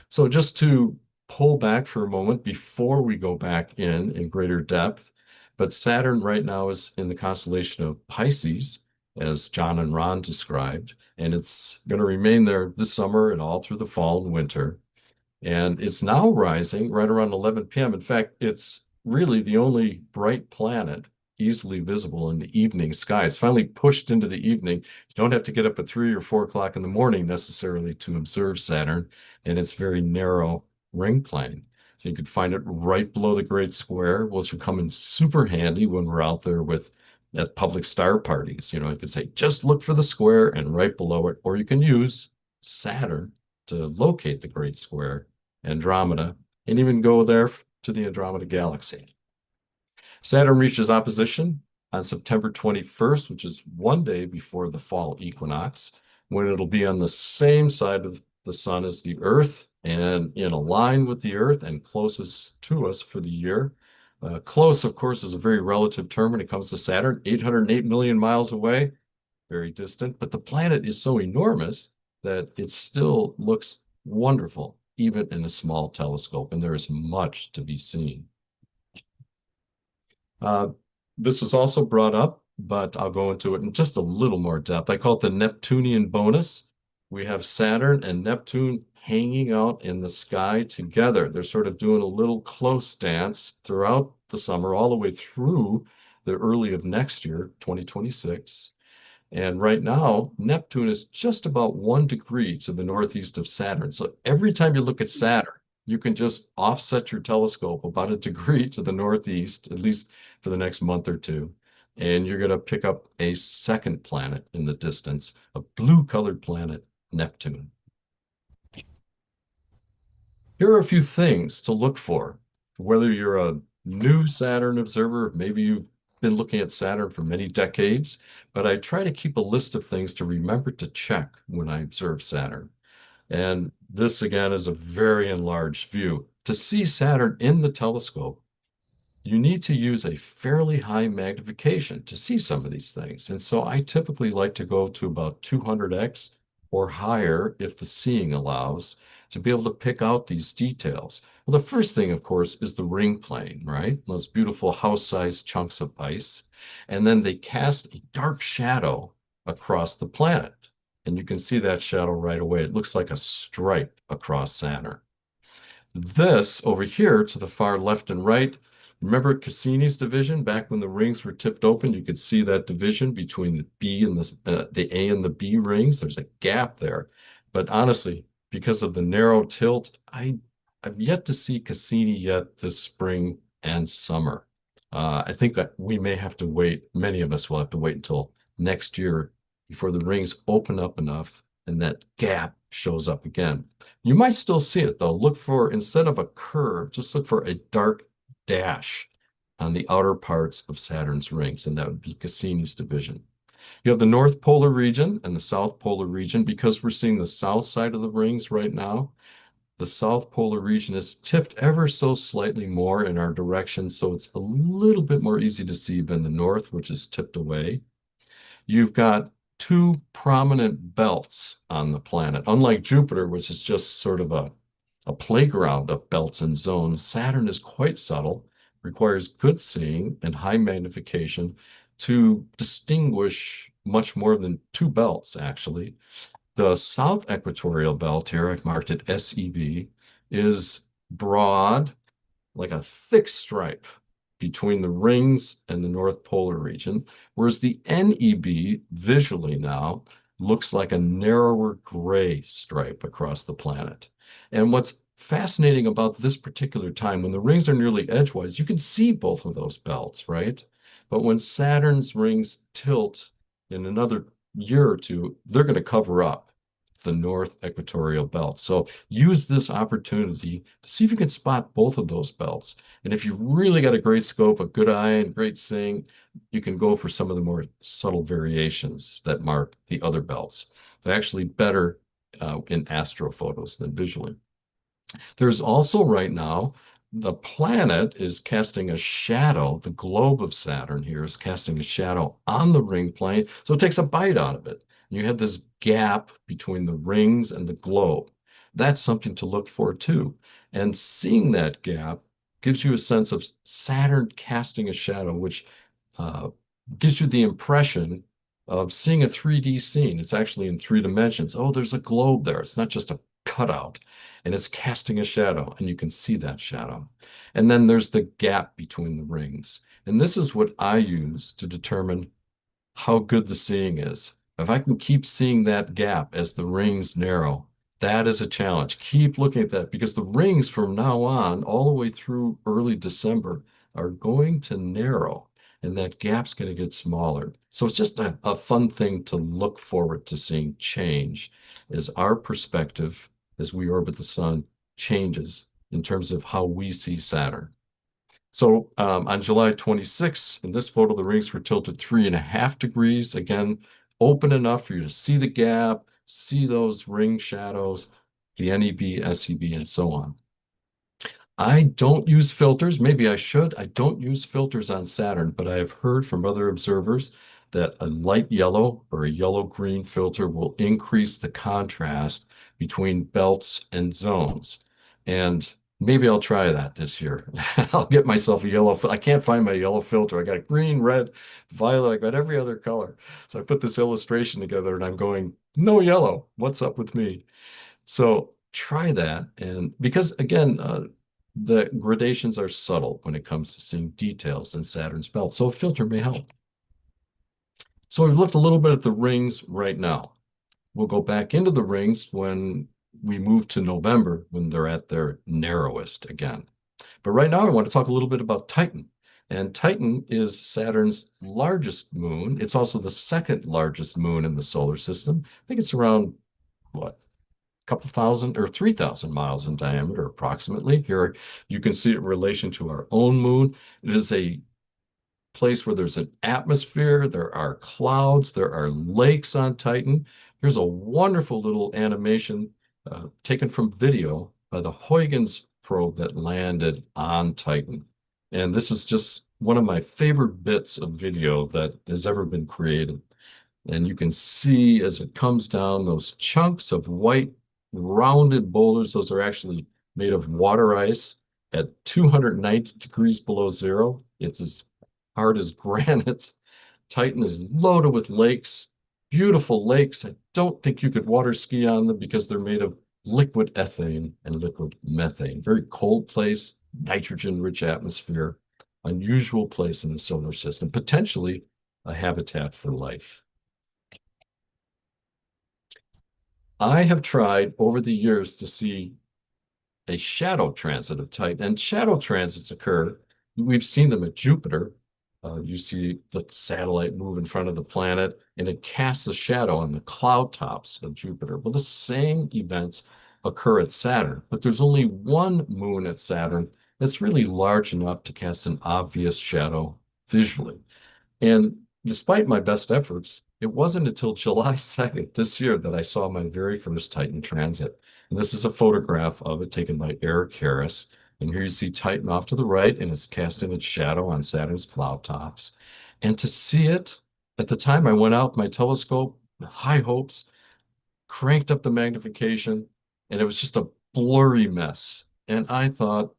So just to pull back for a moment before we go back in greater depth, but Saturn right now is in the constellation of Pisces, as John and Ron described, and it's going to remain there this summer and all through the fall and winter. And it's now rising right around 11 p.m. In fact, it's really the only bright planet easily visible in the evening sky. It's finally pushed into the evening. You don't have to get up at 3 or 4 o'clock in the morning necessarily to observe Saturn and its very narrow ring plane. So you could find it right below the Great Square, which will come in super handy when we're out there at public star parties. You could say, just look for the square and right below it, or you can use Saturn to locate the Great Square, Andromeda, and even go there to the Andromeda Galaxy. Saturn reaches opposition on September 21st, which is 1 day before the fall equinox, when it'll be on the same side of the sun as the Earth and in a line with the Earth and closest to us for the year. Close, of course, is a very relative term when it comes to Saturn, 808 million miles away, very distant. But the planet is so enormous that it still looks wonderful, even in a small telescope, and there is much to be seen. This was also brought up, but I'll go into it in just a little more depth. I call it the Neptunian bonus. We have Saturn and Neptune hanging out in the sky together. They're sort of doing a little close dance throughout the summer, all the way through the early of next year, 2026. And right now, Neptune is just about 1 degree to the northeast of Saturn. So every time you look at Saturn, you can just offset your telescope about 1 degree to the northeast, at least for the next month or two. And you're going to pick up a second planet in the distance, a blue-colored planet, Neptune. Here are a few things to look for, whether you're a new Saturn observer, maybe you've been looking at Saturn for many decades, but I try to keep a list of things to remember to check when I observe Saturn. And this, again, is a very enlarged view. To see Saturn in the telescope, you need to use a fairly high magnification to see some of these things. And so I typically like to go to about 200x or higher if the seeing allows to be able to pick out these details. Well, the first thing, of course, is the ring plane, right? Those beautiful house-sized chunks of ice. And then they cast a dark shadow across the planet. And you can see that shadow right away. It looks like a stripe across Saturn. This over here to the far left and right, remember Cassini's division? Back when the rings were tipped open, you could see that division between the B and the A and the B rings. There's a gap there. But honestly, because of the narrow tilt, I've yet to see Cassini yet this spring and summer. I think that we may have to wait, many of us will have to wait until next year before the rings open up enough and that gap shows up again. You might still see it though. Look for, instead of a curve, just look for a dark dash on the outer parts of Saturn's rings, and that would be Cassini's division. You have the North Polar region and the South Polar region. Because we're seeing the south side of the rings right now, the South Polar region is tipped ever so slightly more in our direction, so it's a little bit more easy to see than the North, which is tipped away. You've got two prominent belts on the planet. Unlike Jupiter, which is just sort of a playground of belts and zones, Saturn is quite subtle, requires good seeing and high magnification to distinguish much more than two belts, actually. The south equatorial belt here, I've marked it SEB, is broad, like a thick stripe between the rings and the North Polar region, whereas the NEB visually now looks like a narrower gray stripe across the planet. And what's fascinating about this particular time, when the rings are nearly edgewise, you can see both of those belts, right? But when Saturn's rings tilt in another year or two, they're going to cover up the North equatorial belt. So use this opportunity to see if you can spot both of those belts. And if you've really got a great scope, a good eye, and great seeing, you can go for some of the more subtle variations that mark the other belts. They're actually better in astrophotos than visually. There's also right now, the planet is casting a shadow. The globe of Saturn here is casting a shadow on the ring plane. So it takes a bite out of it. You have this gap between the rings and the globe. That's something to look for too. And seeing that gap gives you a sense of Saturn casting a shadow, which gives you the impression of seeing a 3D scene. It's actually in 3 dimensions. Oh, there's a globe there. It's not just a cutout, and it's casting a shadow, and you can see that shadow. And then there's the gap between the rings. And this is what I use to determine how good the seeing is. If I can keep seeing that gap as the rings narrow, that is a challenge. Keep looking at that, because the rings from now on, all the way through early December, are going to narrow, and that gap's going to get smaller. So it's just a fun thing to look forward to seeing change as our perspective as we orbit the sun changes in terms of how we see Saturn. So on July 26th, in this photo, the rings were tilted 3.5 degrees. Again, open enough for you to see the gap, see those ring shadows, the NEB, SEB, and so on. I don't use filters. Maybe I should. I don't use filters on Saturn, but I have heard from other observers that a light yellow or a yellow-green filter will increase the contrast between belts and zones. And maybe I'll try that this year. I'll get myself a yellow. I can't find my yellow filter. I got green, red, violet. I got every other color. So I put this illustration together and I'm going, no yellow. What's up with me? So try that. And because again, the gradations are subtle when it comes to seeing details in Saturn's belt. So a filter may help. So we've looked a little bit at the rings right now. We'll go back into the rings when we move to November, when they're at their narrowest again. But right now, I want to talk a little bit about Titan. And Titan is Saturn's largest moon. It's also the second largest moon in the solar system. I think it's around, what, a couple thousand or 3,000 miles in diameter, approximately. Here you can see it in relation to our own moon. It is a place where there's an atmosphere, there are clouds, there are lakes on Titan. Here's a wonderful little animation taken from video by the Huygens probe that landed on Titan. And this is just one of my favorite bits of video that has ever been created. And you can see as it comes down, those chunks of white rounded boulders, those are actually made of water ice at 290 degrees below zero. It's as hard as granite. Titan is loaded with lakes, beautiful lakes. I don't think you could water ski on them because they're made of liquid ethane and liquid methane. Very cold place, nitrogen-rich atmosphere, unusual place in the solar system, potentially a habitat for life. I have tried over the years to see a shadow transit of Titan, and shadow transits occur. We've seen them at Jupiter. You see the satellite move in front of the planet, and it casts a shadow on the cloud tops of Jupiter. Well, the same events occur at Saturn, but there's only one moon at Saturn that's really large enough to cast an obvious shadow visually. And despite my best efforts, it wasn't until July 2nd this year that I saw my very first Titan transit. And this is a photograph of it taken by Eric Harris. And here you see Titan off to the right, and it's casting its shadow on Saturn's cloud tops. And to see it, at the time I went out with my telescope, high hopes, cranked up the magnification, and it was just a blurry mess. And I thought,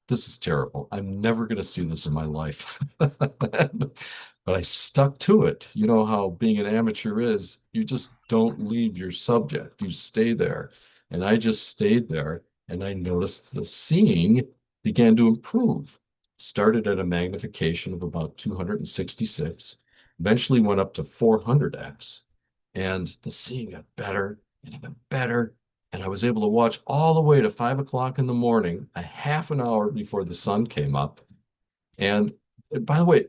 this is terrible. I'm never going to see this in my life. But I stuck to it. You know how being an amateur is, you just don't leave your subject. You stay there. And I just stayed there, and I noticed the seeing began to improve. Started at a magnification of about 266, eventually went up to 400x. And the seeing got better and it got better. And I was able to watch all the way to 5 o'clock in the morning, a half an hour before the sun came up. And by the way,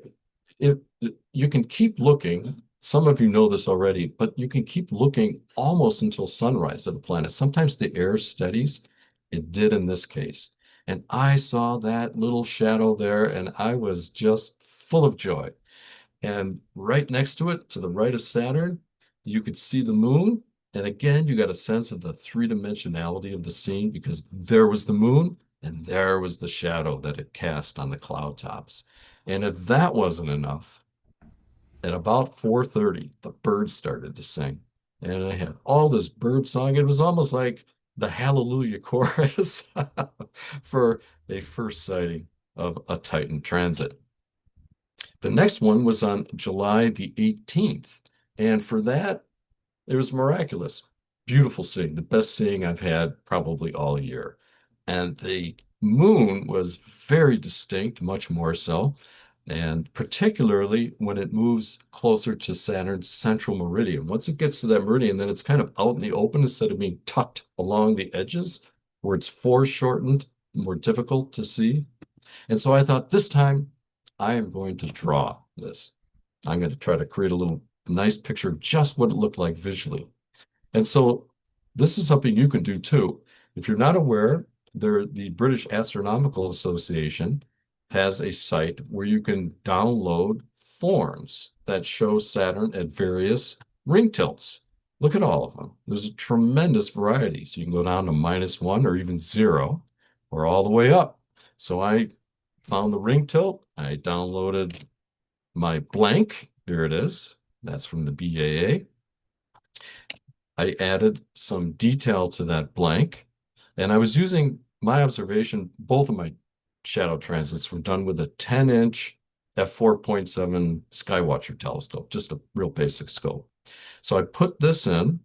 you can keep looking. Some of you know this already, but you can keep looking almost until sunrise of the planet. Sometimes the air steadies. It did in this case. And I saw that little shadow there, and I was just full of joy. And right next to it, to the right of Saturn, you could see the moon. And again, you got a sense of the three-dimensionality of the scene because there was the moon and there was the shadow that it cast on the cloud tops. And if that wasn't enough, at about 4:30, the birds started to sing. And I had all this bird song. It was almost like the Hallelujah chorus for a first sighting of a Titan transit. The next one was on July the 18th. And for that, it was miraculous. Beautiful seeing, the best seeing I've had probably all year. And the moon was very distinct, much more so. And particularly when it moves closer to Saturn's central meridian. Once it gets to that meridian, then it's kind of out in the open instead of being tucked along the edges where it's foreshortened, more difficult to see. And so I thought this time I am going to draw this. I'm going to try to create a little nice picture of just what it looked like visually. And so this is something you can do too. If you're not aware, the British Astronomical Association has a site where you can download forms that show Saturn at various ring tilts. Look at all of them. There's a tremendous variety. So you can go down to -1 or even 0 or all the way up. So I found the ring tilt. I downloaded my blank Here it is. That's from the BAA. I added some detail to that blank, and I was using my observation. Both of my shadow transits were done with a 10-inch f4.7 Skywatcher telescope, just a real basic scope. So I put this in,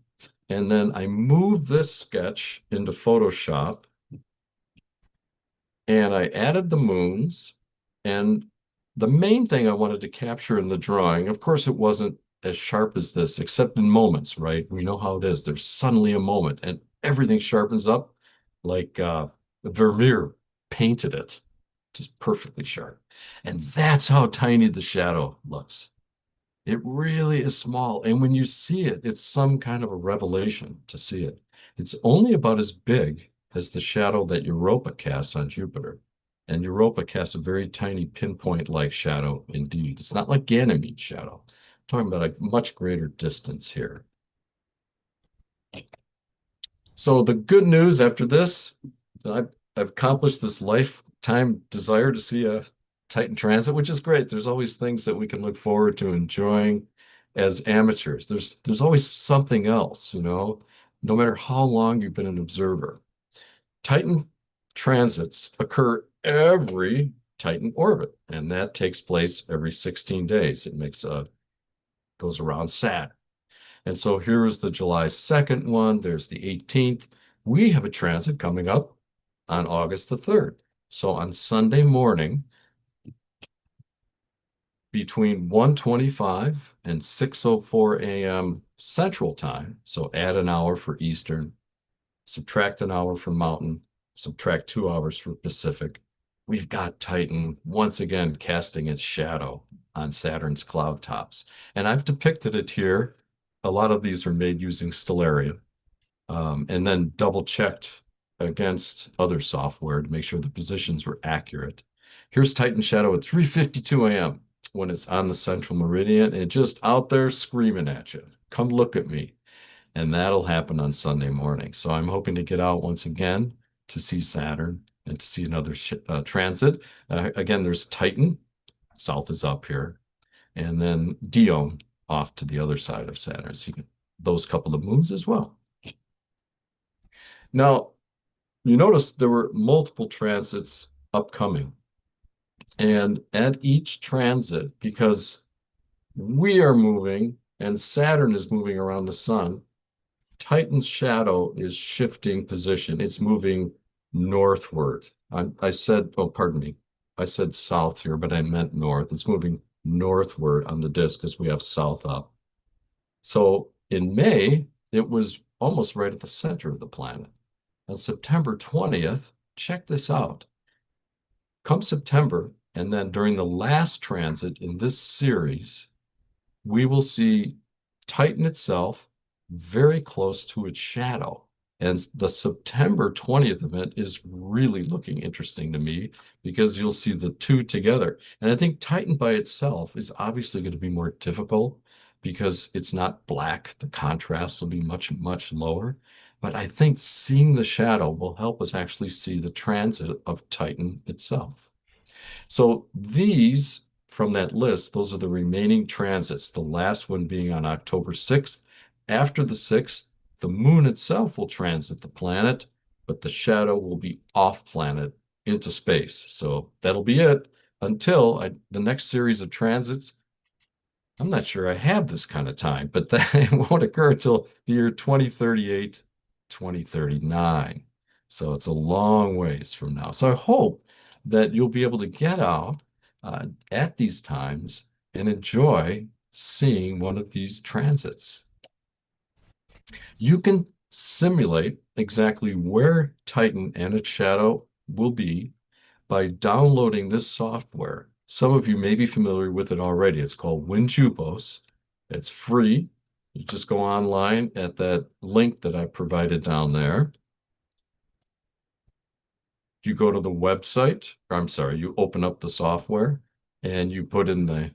and then I moved this sketch into Photoshop, and I added the moons. And the main thing I wanted to capture in the drawing, of course, it wasn't as sharp as this, except in moments, right? We know how it is. There's suddenly a moment and everything sharpens up like Vermeer painted it, just perfectly sharp. And that's how tiny the shadow looks. It really is small. And when you see it, it's some kind of a revelation to see it. It's only about as big as the shadow that Europa casts on Jupiter. And Europa casts a very tiny pinpoint-like shadow indeed. It's not like Ganymede's shadow. I'm talking about a much greater distance here. So the good news after this, I've accomplished this lifetime desire to see a Titan transit, which is great. There's always things that we can look forward to enjoying as amateurs. There's always something else, no matter how long you've been an observer. Titan transits occur every Titan orbit, and that takes place every 16 days. It goes around Saturn. And so here is the July 2nd one. There's the 18th. We have a transit coming up on August the 3rd. So on Sunday morning, between 1:25 and 6:04 a.m. Central Time, so add an hour for Eastern, subtract an hour for Mountain, subtract 2 hours for Pacific, we've got Titan once again casting its shadow on Saturn's cloud tops. And I've depicted it here. A lot of these are made using Stellarium, and then double checked against other software to make sure the positions were accurate. Here's Titan shadow at 3:52 a.m. when it's on the central meridian and just out there screaming at you. Come look at me. And that'll happen on Sunday morning. So I'm hoping to get out once again to see Saturn and to see another transit. Again, there's Titan, south is up here, and then Dione off to the other side of Saturn. So you get those couple of moves as well. Now, you notice there were multiple transits upcoming. And at each transit, because we are moving and Saturn is moving around the sun, Titan's shadow is shifting position. It's moving northward. I said, oh, pardon me. I said south here, but I meant north. It's moving northward on the disk because we have south up. So in May, it was almost right at the center of the planet. On September 20th, check this out. Come September, and then during the last transit in this series, we will see Titan itself very close to its shadow. And the September 20th event is really looking interesting to me because you'll see the two together. And I think Titan by itself is obviously going to be more difficult because it's not black. The contrast will be much, much lower. But I think seeing the shadow will help us actually see the transit of Titan itself. So these, from that list, those are the remaining transits, the last one being on October 6th. After the 6th, the moon itself will transit the planet, but the shadow will be off planet into space. So that'll be it until the next series of transits. I'm not sure I have this kind of time, but that won't occur until the year 2038, 2039. So it's a long ways from now. So I hope that you'll be able to get out at these times and enjoy seeing one of these transits. You can simulate exactly where Titan and its shadow will be by downloading this software. Some of you may be familiar with it already. It's called WinJupos. It's free. You just go online at that link that I provided down there. You go to the website, or I'm sorry, you open up the software and you put in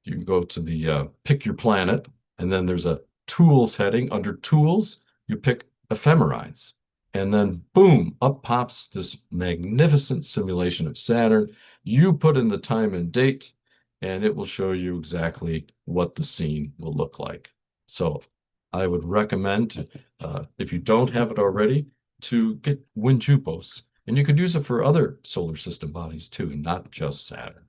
you go to the pick your planet, and then there's a tools heading. Under tools, you pick ephemerides. And then boom, up pops this magnificent simulation of Saturn. You put in the time and date, and it will show you exactly what the scene will look like. So I would recommend, if you don't have it already, to get WinJupos. And you could use it for other solar system bodies too, not just Saturn.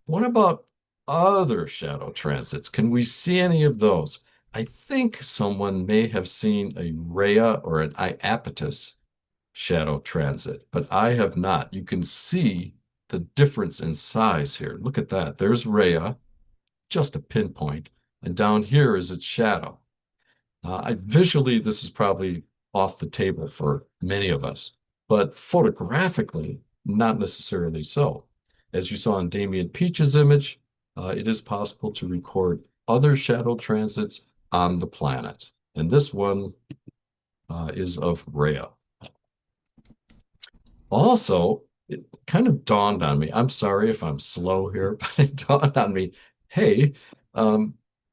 What about other shadow transits? Can we see any of those? I think someone may have seen a Rhea or an Iapetus shadow transit, but I have not. You can see the difference in size here. Look at that. There's Rhea, just a pinpoint, and down here is its shadow. Visually, this is probably off the table for many of us, but photographically, not necessarily so. As you saw in Damian Peach's image, it is possible to record other shadow transits on the planet. And this one is of Rhea. Also, it kind of dawned on me, I'm sorry if I'm slow here, but it dawned on me, hey,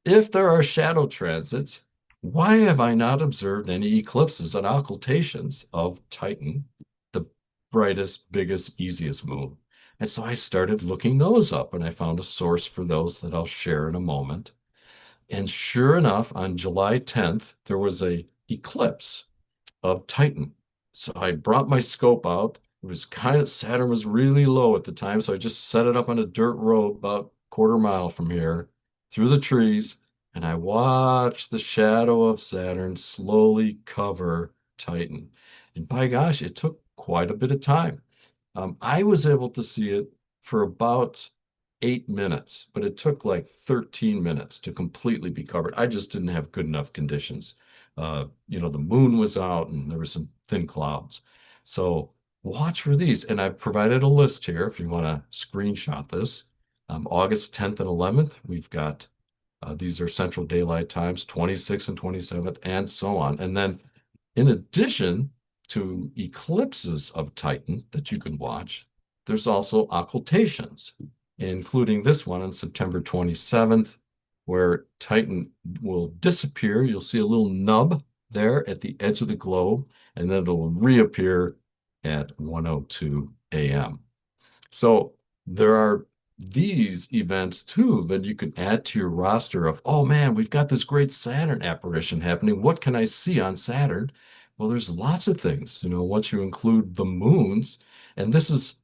if there are shadow transits, why have I not observed any eclipses and occultations of Titan, the brightest, biggest, easiest moon? And so I started looking those up, and I found a source for those that I'll share in a moment. And sure enough, on July 10th, there was a eclipse of Titan. So I brought my scope out. It was Saturn was really low at the time, so I just set it up on a dirt road about a quarter mile from here through the trees, and I watched the shadow of Saturn slowly cover Titan. And by gosh, it took quite a bit of time. I was able to see it for about 8 minutes, but it took like 13 minutes to completely be covered. I just didn't have good enough conditions. The moon was out and there were some thin clouds. So watch for these. And I've provided a list here if you want to screenshot this. August 10th and 11th, we've got these are Central Daylight Times, 26th and 27th, and so on. And then in addition to eclipses of Titan that you can watch, there's also occultations, including this one on September 27th, where Titan will disappear. You'll see a little nub there at the edge of the globe, and then it'll reappear at 1:02 a.m. So there are these events too that you can add to your roster of, oh man, we've got this great Saturn apparition happening. What can I see on Saturn? Well, there's lots of things, once you include the moons, and this is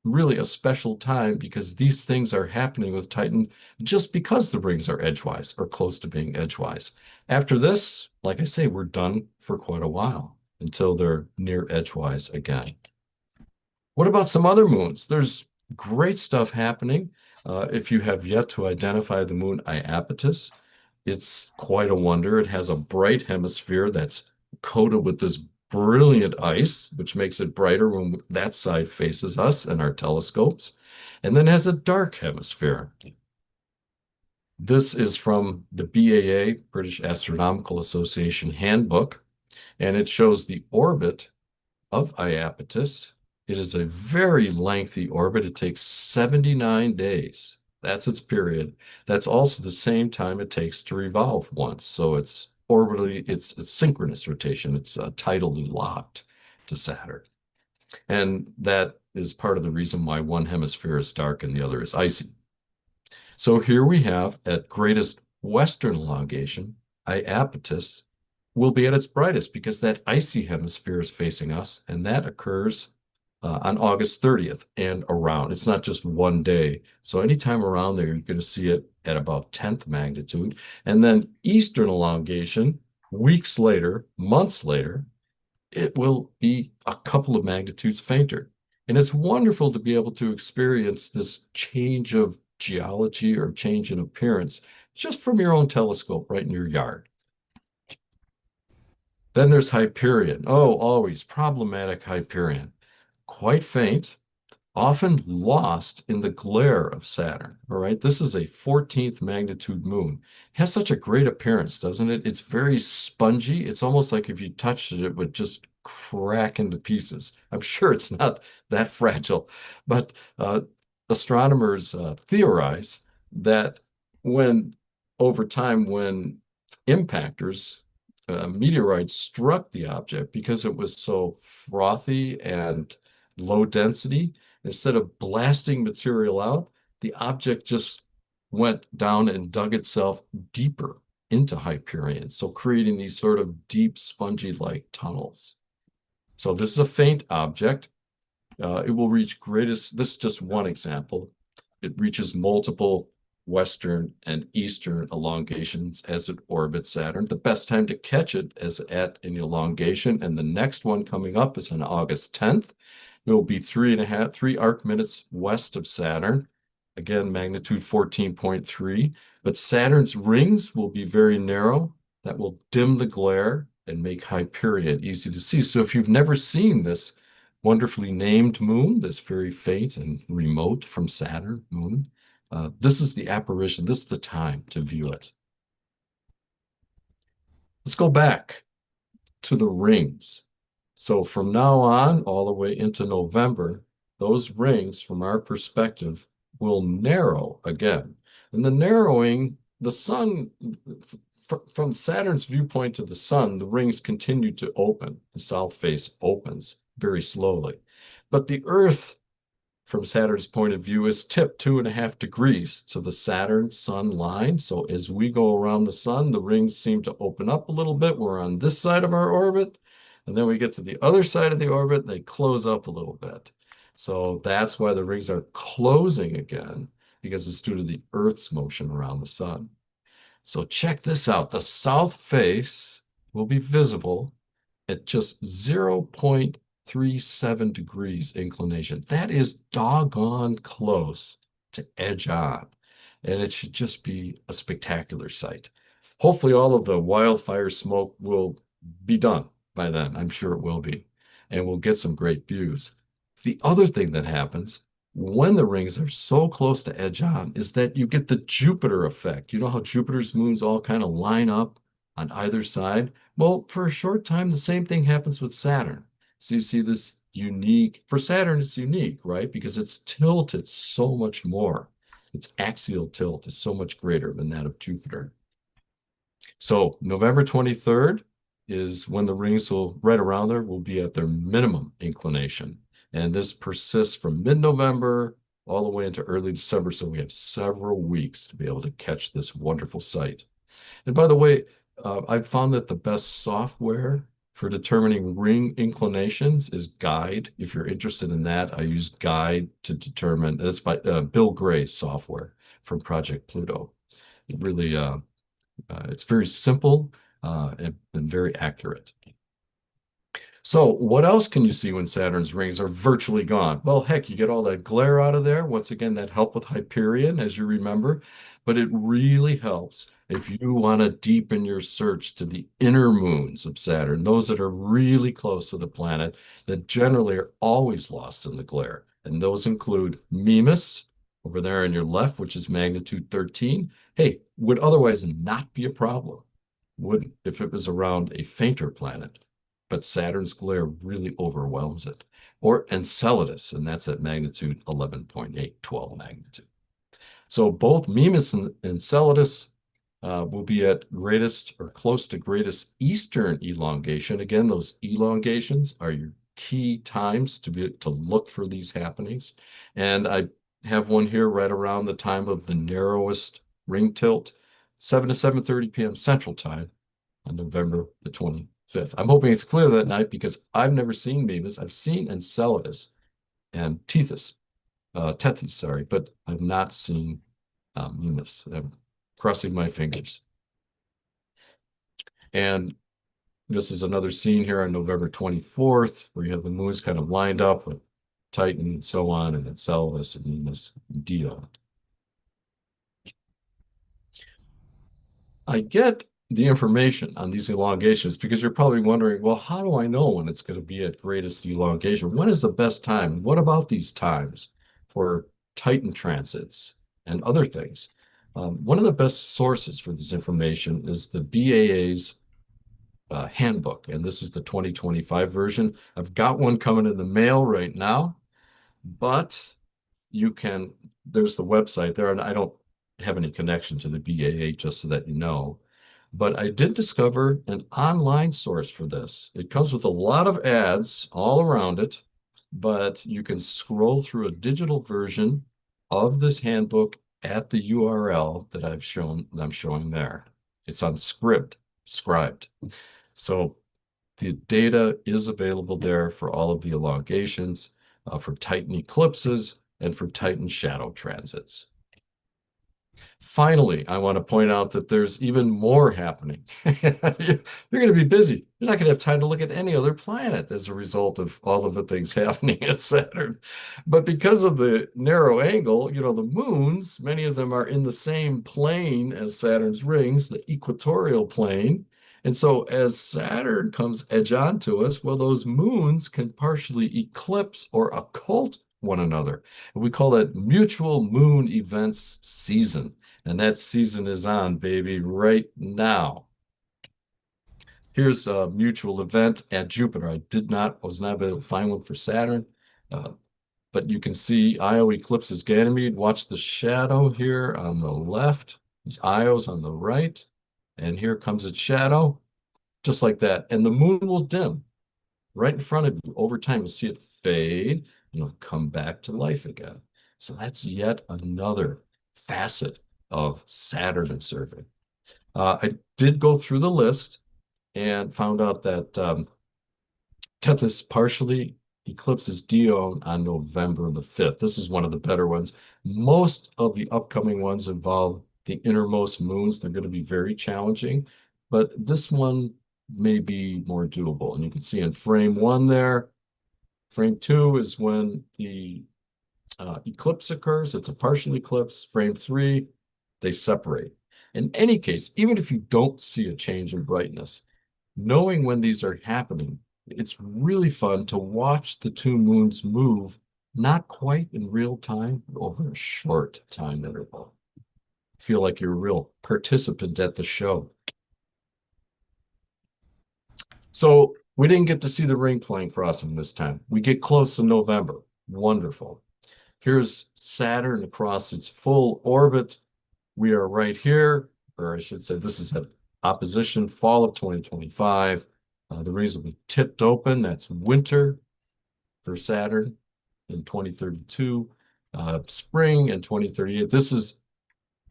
really a special time because these things are happening with Titan just because the rings are edgewise or close to being edgewise. After this, like I say, we're done for quite a while until they're near edgewise again. What about some other moons? There's great stuff happening. If you have yet to identify the moon Iapetus, it's quite a wonder. It has a bright hemisphere that's coated with this brilliant ice, which makes it brighter when that side faces us and our telescopes, and then has a dark hemisphere. This is from the BAA, British Astronomical Association Handbook, and it shows the orbit of Iapetus. It is a very lengthy orbit. It takes 79 days. That's its period. That's also the same time it takes to revolve once. So it's orbitally, it's synchronous rotation. It's tidally locked to Saturn. And that is part of the reason why one hemisphere is dark and the other is icy. So here we have at greatest western elongation, Iapetus will be at its brightest because that icy hemisphere is facing us, and that occurs on August 30th and around. It's not just one day. So anytime around there, you're going to see it at about 10th magnitude. And then eastern elongation, weeks later, months later, it will be a couple of magnitudes fainter. And it's wonderful to be able to experience this change of geology or change in appearance just from your own telescope right in your yard. Then there's Hyperion. Oh, always problematic Hyperion. Quite faint, often lost in the glare of Saturn. All right, this is a 14th magnitude moon. It has such a great appearance, doesn't it? It's very spongy. It's almost like if you touched it, it would just crack into pieces. I'm sure it's not that fragile, but astronomers theorize that over time, when impactors, meteorites struck the object because it was so frothy and low density, instead of blasting material out, the object just went down and dug itself deeper into Hyperion, so creating these sort of deep, spongy-like tunnels. So this is a faint object. It will reach greatest, this is just one example. It reaches multiple western and eastern elongations as it orbits Saturn. The best time to catch it is at an elongation, and the next one coming up is on August 10th. It will be 3 arc minutes west of Saturn. Again, magnitude 14.3. But Saturn's rings will be very narrow. That will dim the glare and make Hyperion easy to see. So if you've never seen this wonderfully named moon, this very faint and remote from Saturn moon, this is the apparition. This is the time to view it. Let's go back to the rings. So from now on, all the way into November, those rings, from our perspective, will narrow again. And the narrowing, the sun, from Saturn's viewpoint to the sun, the rings continue to open. The south face opens very slowly. But the Earth, from Saturn's point of view, is tipped 2.5 degrees to the Saturn-Sun line. So as we go around the sun, the rings seem to open up a little bit. We're on this side of our orbit. And then we get to the other side of the orbit, they close up a little bit. So that's why the rings are closing again, because it's due to the Earth's motion around the sun. So check this out. The south face will be visible at just 0.37 degrees inclination. That is doggone close to edge on. And it should just be a spectacular sight. Hopefully all of the wildfire smoke will be done by then. I'm sure it will be. And we'll get some great views. The other thing that happens when the rings are so close to edge on is that you get the Jupiter effect. You know how Jupiter's moons all kind of line up on either side? Well, for a short time, the same thing happens with Saturn. So you see this unique, for Saturn, it's unique, right? Because it's tilted so much more. Its axial tilt is so much greater than that of Jupiter. So November 23rd is when the rings will, right around there, will be at their minimum inclination. And this persists from mid-November all the way into early December. So we have several weeks to be able to catch this wonderful sight. And by the way, I've found that the best software for determining ring inclinations is Guide. If you're interested in that, I use Guide to determine, that's by Bill Gray's software from Project Pluto. It really, it's very simple and very accurate. So what else can you see when Saturn's rings are virtually gone? Well, heck, you get all that glare out of there. Once again, that helped with Hyperion, as you remember. But it really helps if you want to deepen your search to the inner moons of Saturn, those that are really close to the planet, that generally are always lost in the glare. And those include Mimas, over there on your left, which is magnitude 13. Hey, would otherwise not be a problem, wouldn't, if it was around a fainter planet. But Saturn's glare really overwhelms it. Or Enceladus, and that's at magnitude 11.8, 12 magnitude. So both Mimas and Enceladus will be at greatest or close to greatest eastern elongation. Again, those elongations are your key times to look for these happenings. And I have one here right around the time of the narrowest ring tilt, 7 to 7:30 p.m. Central Time on November the 25th. I'm hoping it's clear that night because I've never seen Mimas. I've seen Enceladus and Tethys, sorry, but I've not seen Mimas. I'm crossing my fingers. And this is another scene here on November 24th, where you have the moons kind of lined up with Titan and so on, and Enceladus and Mimas and Dione. I get the information on these elongations because you're probably wondering, well, how do I know when it's going to be at greatest elongation? When is the best time? What about these times for Titan transits and other things? One of the best sources for this information is the BAA's handbook, and this is the 2025 version. I've got one coming in the mail right now, but you can, there's the website there, and I don't have any connection to the BAA, just so that you know. But I did discover an online source for this. It comes with a lot of ads all around it, but you can scroll through a digital version of this handbook at the URL that I'm showing there. It's on scribed. So the data is available there for all of the elongations, for Titan eclipses, and for Titan shadow transits. Finally, I want to point out that there's even more happening. You're going to be busy. You're not going to have time to look at any other planet as a result of all of the things happening at Saturn. But because of the narrow angle, you know, the moons, many of them are in the same plane as Saturn's rings, the equatorial plane. And so as Saturn comes edge on to us, well, those moons can partially eclipse or occult one another. And we call that mutual moon events season. And that season is on, baby, right now. Here's a mutual event at Jupiter. Was not able to find one for Saturn, but you can see Io eclipses Ganymede. Watch the shadow here on the left. These Io's on the right. And here comes its shadow, just like that. And the moon will dim right in front of you. Over time, you'll see it fade and it'll come back to life again. So that's yet another facet of Saturn observing. I did go through the list and found out that Tethys partially eclipses Dione on November the 5th. This is one of the better ones. Most of the upcoming ones involve the innermost moons. They're going to be very challenging, but this one may be more doable. And you can see in frame 1 there, frame 2 is when the eclipse occurs. It's a partial eclipse. Frame 3, they separate. In any case, even if you don't see a change in brightness, knowing when these are happening, it's really fun to watch the two moons move, not quite in real time, but over a short time interval. Feel like you're a real participant at the show. So we didn't get to see the ring plane crossing this time. We get close in November. Wonderful. Here's Saturn across its full orbit. We are right here, or I should say this is at opposition, fall of 2025. The rings will be tipped open. That's winter for Saturn in 2032, spring in 2038. This is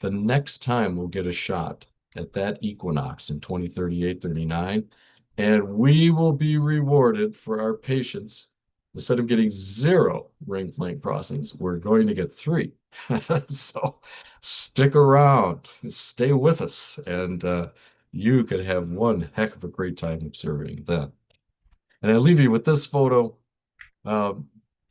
the next time we'll get a shot at that equinox in 2038, 39. And we will be rewarded for our patience. Instead of getting 0 ring plane crossings, we're going to get 3. So stick around, stay with us, and you could have one heck of a great time observing that. And I leave you with this photo.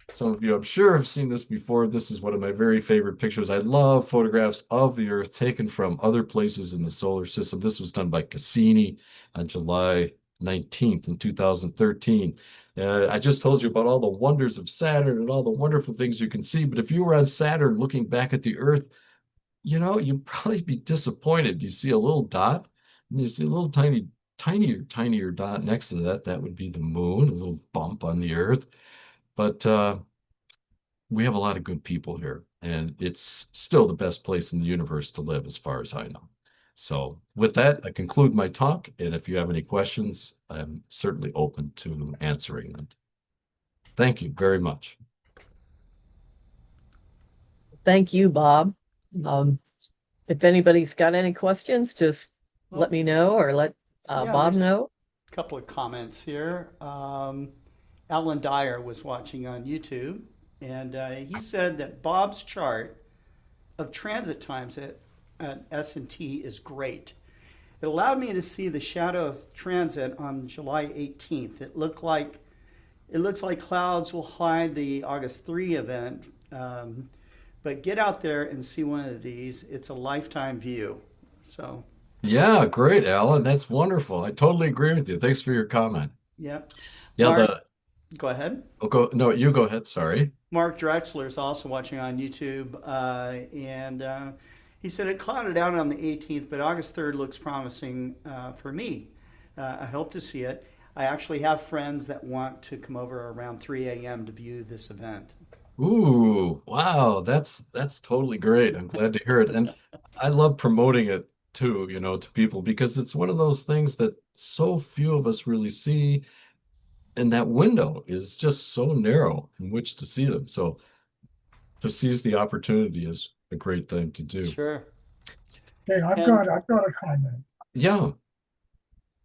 Some of you, I'm sure, have seen this before. This is one of my very favorite pictures. I love photographs of the Earth taken from other places in the solar system. This was done by Cassini on July 19th in 2013. I just told you about all the wonders of Saturn and all the wonderful things you can see. But if you were on Saturn looking back at the Earth, you know, you'd probably be disappointed. You see a little dot, and you see a little tinier dot next to that. That would be the moon, a little bump on the Earth. But we have a lot of good people here, and it's still the best place in the universe to live, as far as I know. So with that, I conclude my talk, and if you have any questions, I'm certainly open to answering them. Thank you very much. Thank you, Bob. If anybody's got any questions, just let me know or let Bob there's know. a couple of comments here. Alan Dyer was watching on YouTube, and he said that Bob's chart of transit times at S&T is great. It allowed me to see the shadow of transit on July 18th. It looks like clouds will hide the August 3 event, but get out there and see one of these. It's a lifetime view. So Yeah, great, Alan. That's wonderful. I totally agree with you. Thanks for your comment. yep. Yeah, Mark, go ahead. no, you go ahead. Sorry. Mark Drexler is also watching on YouTube, and he said it clouded out on the 18th, but August 3rd looks promising for me. I hope to see it. I actually have friends that want to come over around 3 a.m. to view this event. Ooh, wow, that's totally great. I'm glad to hear it. And I love promoting it too, you know, to people because it's one of those things that so few of us really see. and that window is just so narrow in which to see them. So to seize the opportunity is a great thing to do. Sure. Okay, And I've got a comment. Yeah.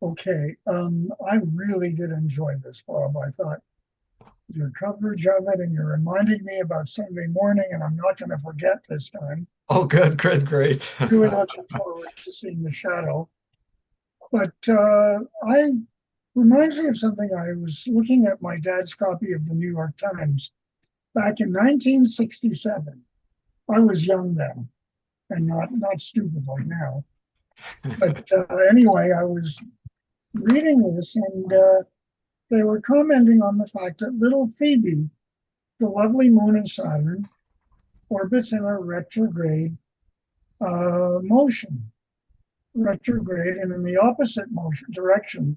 Okay, I really did enjoy this, Bob. I thought your coverage of it, and you're reminding me about Sunday morning, and I'm not going to forget this time. Oh, good, good, great. Really looking forward to seeing the shadow. But I reminds me of something. I was looking at my dad's copy of the New York Times back in 1967. I was young then, and not stupid like now. But anyway, I was reading this, and they were commenting on the fact that little Phoebe, the lovely moon of Saturn, orbits in a retrograde motion, retrograde and in the opposite motion direction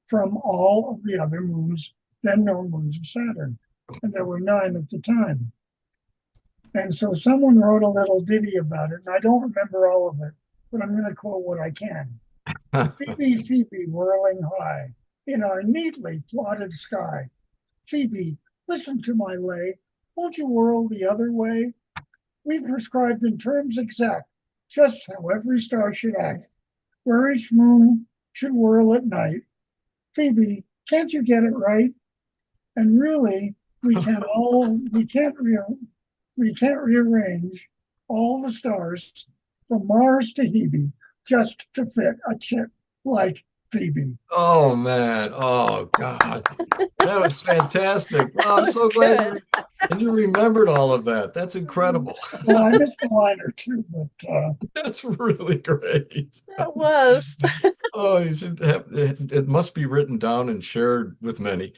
from all of the other moons, then known moons of Saturn. And there were 9 at the time. And so someone wrote a little ditty about it, and I don't remember all of it, but I'm going to quote what I can. Phoebe, Phoebe, whirling high in our neatly plotted sky. Phoebe, listen to my lay. Won't you whirl the other way? We prescribed in terms exact just how every star should act, where each moon should whirl at night. Phoebe, can't you get it right? And really, we can't rearrange all the stars from Mars to Hebe just to fit a chip like Phoebe. Oh man. Oh God. That was fantastic. Oh, I'm That so was glad good. you remembered all of that. That's incredible. Well, I missed a line or two, but That's really great. That was. Oh, you should have it must be written down and shared with many.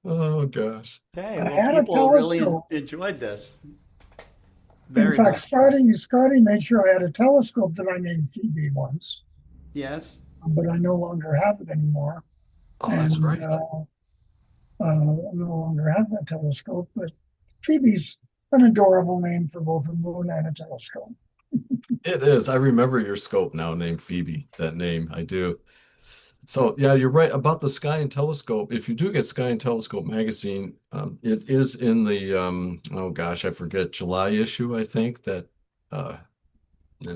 Oh gosh. okay, I well, had a people really telescope. enjoyed this In very fact, much. Scotty made sure I had a telescope that I named Phoebe once, Yes. but I no longer have it anymore. Oh, that's And right. no longer have that telescope, but Phoebe's an adorable name for both a moon and a telescope. It is. I remember your scope now named Phoebe. That name, I do. So yeah, you're right about the Sky and Telescope. If you do get Sky and Telescope magazine, it is in the oh gosh, I forget, July issue, I think that and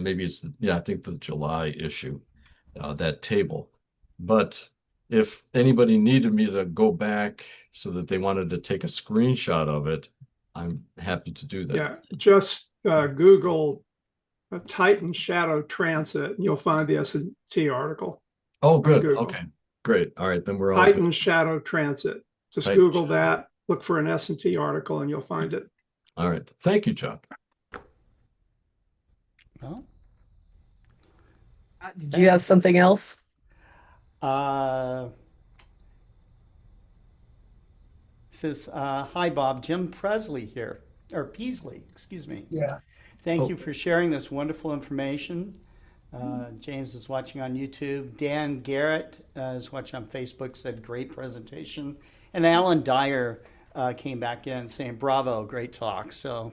maybe it's yeah, I think the July issue, that table. But if anybody needed me to go back so that they wanted to take a screenshot of it, I'm happy to do that. Yeah, just Google a Titan shadow transit, and you'll find the S&T article Oh, on good. Google. Okay, great. All right, then we're all Titan good. shadow transit. Just Titan Google shadow. that, look for an S&T article, and you'll find it. All right. Thank you, Chuck. Well, Did you have something else? uh, says, hi, Bob. Jim Presley here, or Peasley, excuse me. Yeah. Thank Oh. you for sharing this wonderful information. James is watching on YouTube. Dan Garrett is watching on Facebook, said great presentation. And Alan Dyer came back in saying, bravo, great talk. So,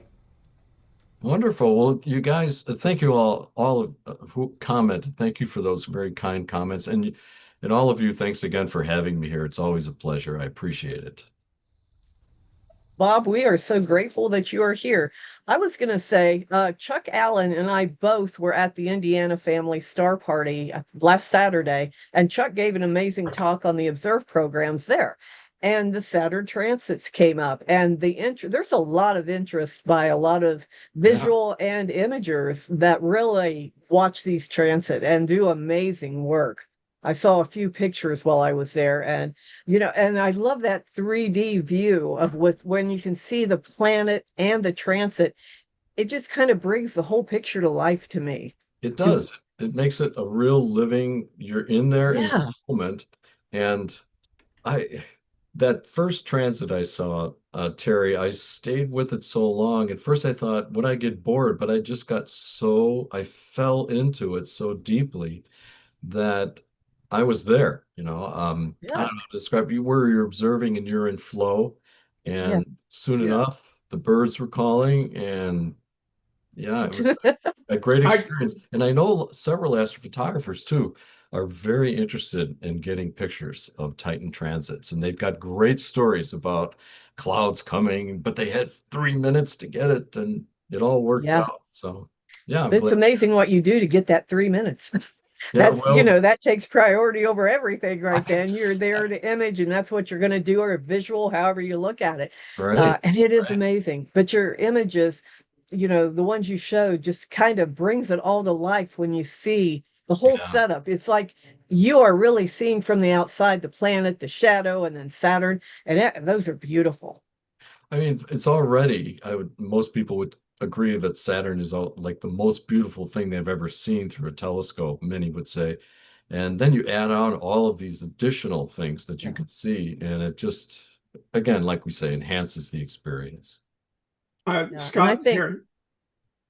Wonderful. Well, you guys, thank you all of who commented. Thank you for those very kind comments, and all of you, thanks again for having me here. It's always a pleasure. I appreciate it. Bob, we are so grateful that you are here. I was going to say, Chuck Allen and I both were at the Indiana Family Star Party last Saturday, and Chuck gave an amazing talk on the observed programs there. And the Saturn transits came up, and there's a lot of interest by a lot of Yeah. visual and imagers that really watch these transit and do amazing work. I saw a few pictures while I was there, and and I love that 3D view of when you can see the planet and the transit. It just kind of brings the whole picture to life to me. It Do does. It makes it a real living, you're in there in Yeah, the moment. And I that first transit I saw, Terry, I stayed with it so long. At first I thought, would I get bored? But I fell into it so deeply that I was there, I yeah, don't know how to describe you where you're observing and you're in flow. yeah. And soon yeah. enough, the birds were calling and Yeah, it was a great I experience. And I know several astrophotographers too are very interested in getting pictures of Titan transits. And they've got great stories about clouds coming, but they had 3 minutes to get it and it all worked Yeah. out. So, yeah, I'm It's glad. amazing what you do to get that 3 minutes. Yeah, That's, well, that takes priority over everything right then. You're there to image, and that's what you're going to do, or visual, however you look at it. right, And it is right. amazing. But your images, the ones you showed, just kind of brings it all to life when you see the whole Yeah. setup. It's like you are really seeing from the outside the planet, the shadow, and then Saturn, and those are beautiful. I mean, it's already, most people would agree that Saturn is like the most beautiful thing they've ever seen through a telescope, many would say. And then you add on all of these additional things that you Yeah. can see, and it just, again, like we say, enhances the experience. Yeah. And I Scott think, here.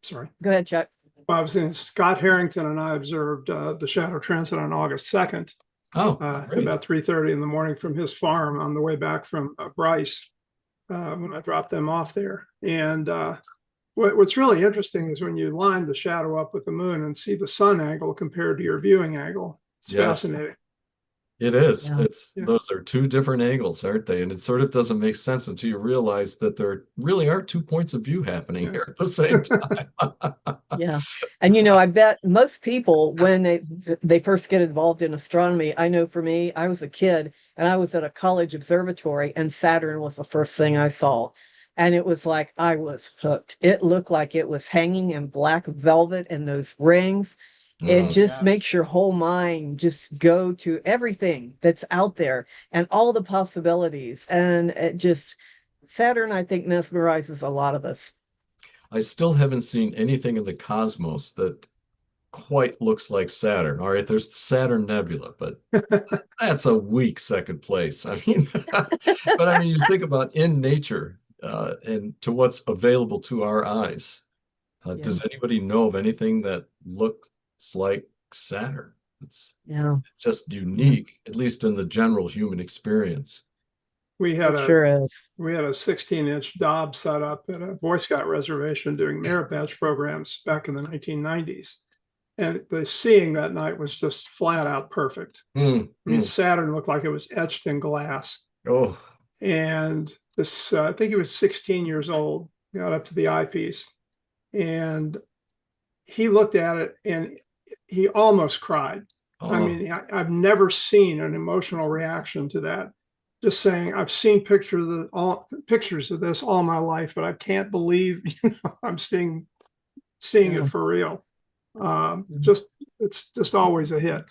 Sorry. go ahead, Chuck. I was in Scott Harrington and I observed the shadow transit on August 2nd, Oh, great. about 3:30 in the morning from his farm on the way back from Bryce when I dropped them off there. And what's really interesting is when you line the shadow up with the moon and see the sun angle compared to your viewing angle. It's Yes, fascinating. it is. Yeah. It's Yeah. those are two different angles, aren't they? And it sort of doesn't make sense until you realize that there really are two points of view happening Yeah. here at the same time. Yeah. And I bet most people when they first get involved in astronomy, I know for me, I was a kid and I was at a college observatory and Saturn was the first thing I saw. And it was like I was hooked. It looked like it was hanging in black velvet and those rings. It Mm. just Yeah. makes your whole mind just go to everything that's out there and all the possibilities. And it just Saturn, I think, mesmerizes a lot of us. I still haven't seen anything in the cosmos that quite looks like Saturn. All right, there's the Saturn Nebula, but that's a weak second place. I mean, but I mean, you think about in nature and to what's available to our eyes. Yeah. Does anybody know of anything that looks like Saturn? It's Yeah. just Yeah. unique, at least in the general human experience. We had It a sure is. we had a 16-inch Dob set up at a Boy Scout reservation doing merit badge programs back in the 1990s. And the seeing that night was just flat out perfect. Mm, I mean, mm. Saturn looked like it was etched in glass. Oh, And this, I think he was 16 years old, got up to the eyepiece, and he looked at it and he almost cried. I oh, mean, I've never seen an emotional reaction to that. Just saying, I've seen pictures of this all my life, but I can't believe I'm seeing it Yeah. for real. Mm. Just it's just always a hit.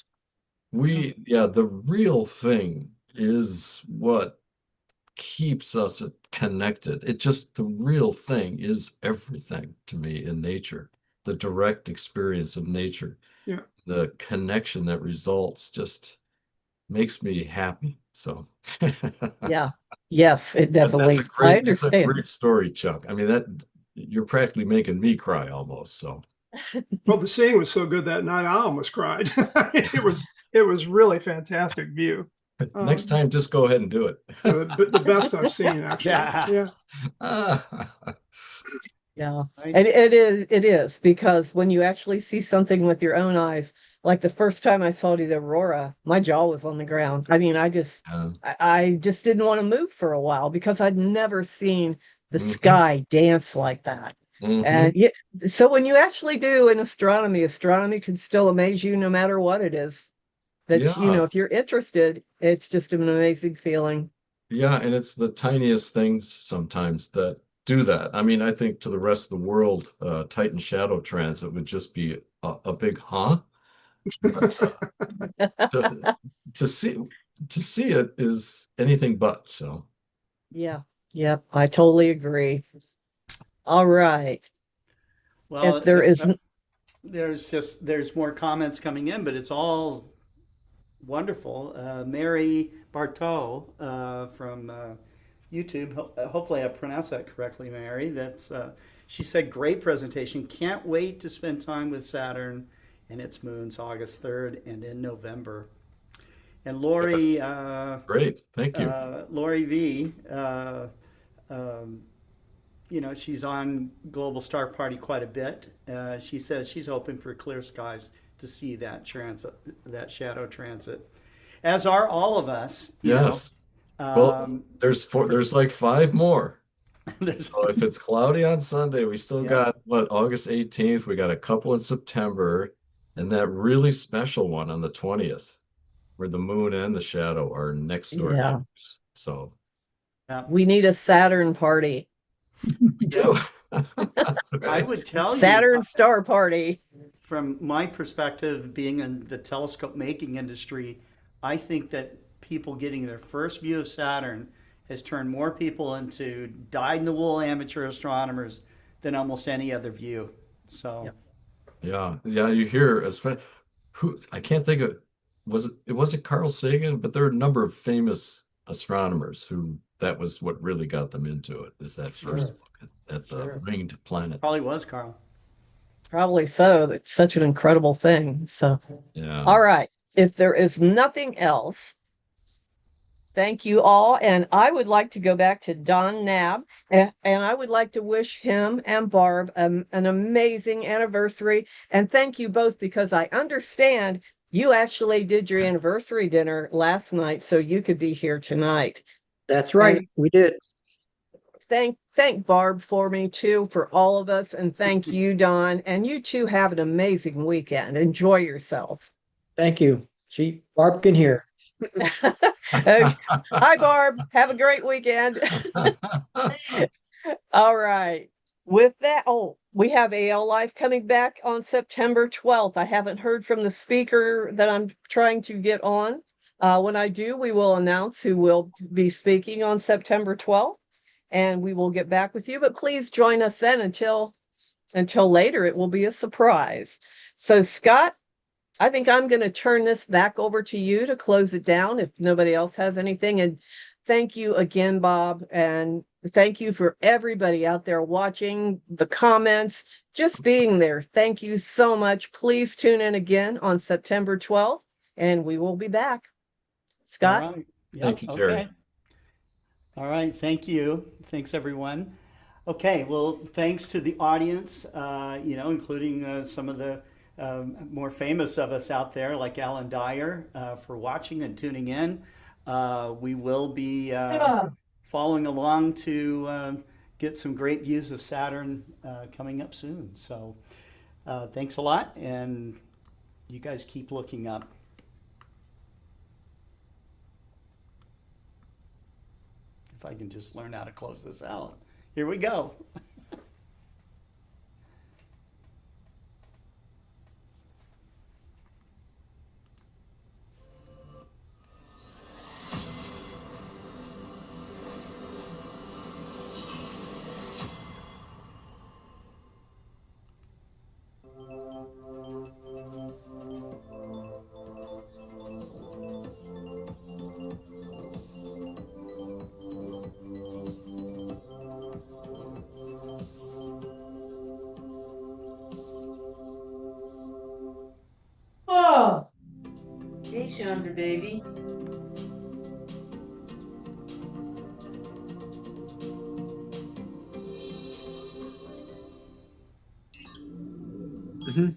yeah, the real thing is what keeps us connected. The real thing is everything to me in nature. The direct experience of nature, Yeah. the connection that results just makes me happy. So Yeah. Yes, it definitely. I that's a understand. great story, Chuck. I mean, that you're practically making me cry almost. So Well, the seeing was so good that night, I almost cried. It was really fantastic view. next Um, time, just go ahead and do it. the best I've seen, actually. Yeah. Yeah. Yeah. Right. And it is because when you actually see something with your own eyes, like the first time I saw the aurora, my jaw was on the ground. I mean, I just didn't want to move for a while because I'd never seen the Mhm, sky dance like that. mhm. And yeah, so when you actually do in astronomy can still amaze you no matter what it is. That, Yeah, if you're interested, it's just an amazing feeling. yeah, and it's the tiniest things sometimes that do that. I mean, I think to the rest of the world, Titan Shadow Transit would just be a big huh? But to, to see to see it is anything but. So Yeah. Yep. I totally agree. All right. If Well, there is, there's more comments coming in, but it's all wonderful. Mary Bartow from YouTube. Hopefully, I pronounced that correctly, Mary. She said, "Great presentation. Can't wait to spend time with Saturn and its moons, August 3rd and in November." And great, thank you. Lori V. Um, she's on Global Star Party quite a bit. She says she's hoping for clear skies to see that transit, that shadow transit, as are all of us. Yes. Well, Um, there's like five more. there's, So if it's cloudy on Sunday, we still yeah, got what, August 18th, we got a couple in September, and that really special one on the 20th, where the moon and the shadow are next door Yeah. neighbors. So yeah, We need a Saturn party. we yeah. do. That's I right. would tell you, Saturn star party. from my perspective, being in the telescope making industry, I think that people getting their first view of Saturn has turned more people into dyed-in-the-wool amateur astronomers than almost any other view. So, Yep. Yeah, yeah, you hear, who I can't think of, it wasn't Carl Sagan, but there are a number of famous astronomers who that was what really got them into it, is that Sure. first look at the Sure. ringed planet. probably was Carl. Probably so. It's such an incredible thing. So, Yeah. all right. If there is nothing else, thank you all. And I would like to go back to Don Knabb, and I would like to wish him and Barb an amazing anniversary. And thank you both, because I understand you actually did your anniversary dinner last night, so you could be here tonight. That's And right. We did. thank Barb for me too, for all of us, and thank you, Don. And you two have an amazing weekend. Enjoy yourself. Thank you. Barb can hear. Okay. Hi, Barb. Have a great weekend. All right. With that, oh, we have AL Life coming back on September 12th. I haven't heard from the speaker that I'm trying to get on. When I do, we will announce who will be speaking on September 12th, and we will get back with you. But please join us then. Until later, it will be a surprise. So, Scott, I think I'm going to turn this back over to you to close it down if nobody else has anything. And thank you again, Bob. And thank you for everybody out there watching, the comments, just being there. Thank you so much. Please tune in again on September 12th, and we will be back. All Scott? right. Thank Yep. you, Okay. Terry. All right. Thank you. Thanks, everyone. Okay. Well, thanks to the audience, including some of the more famous of us out there, like Alan Dyer, for watching and tuning in. We will be following along to get some great views of Saturn coming up soon. So thanks a lot, and you guys keep looking up. If I can just learn how to close this out. Here we go. Oh, hey, Chandra, baby. Mhm.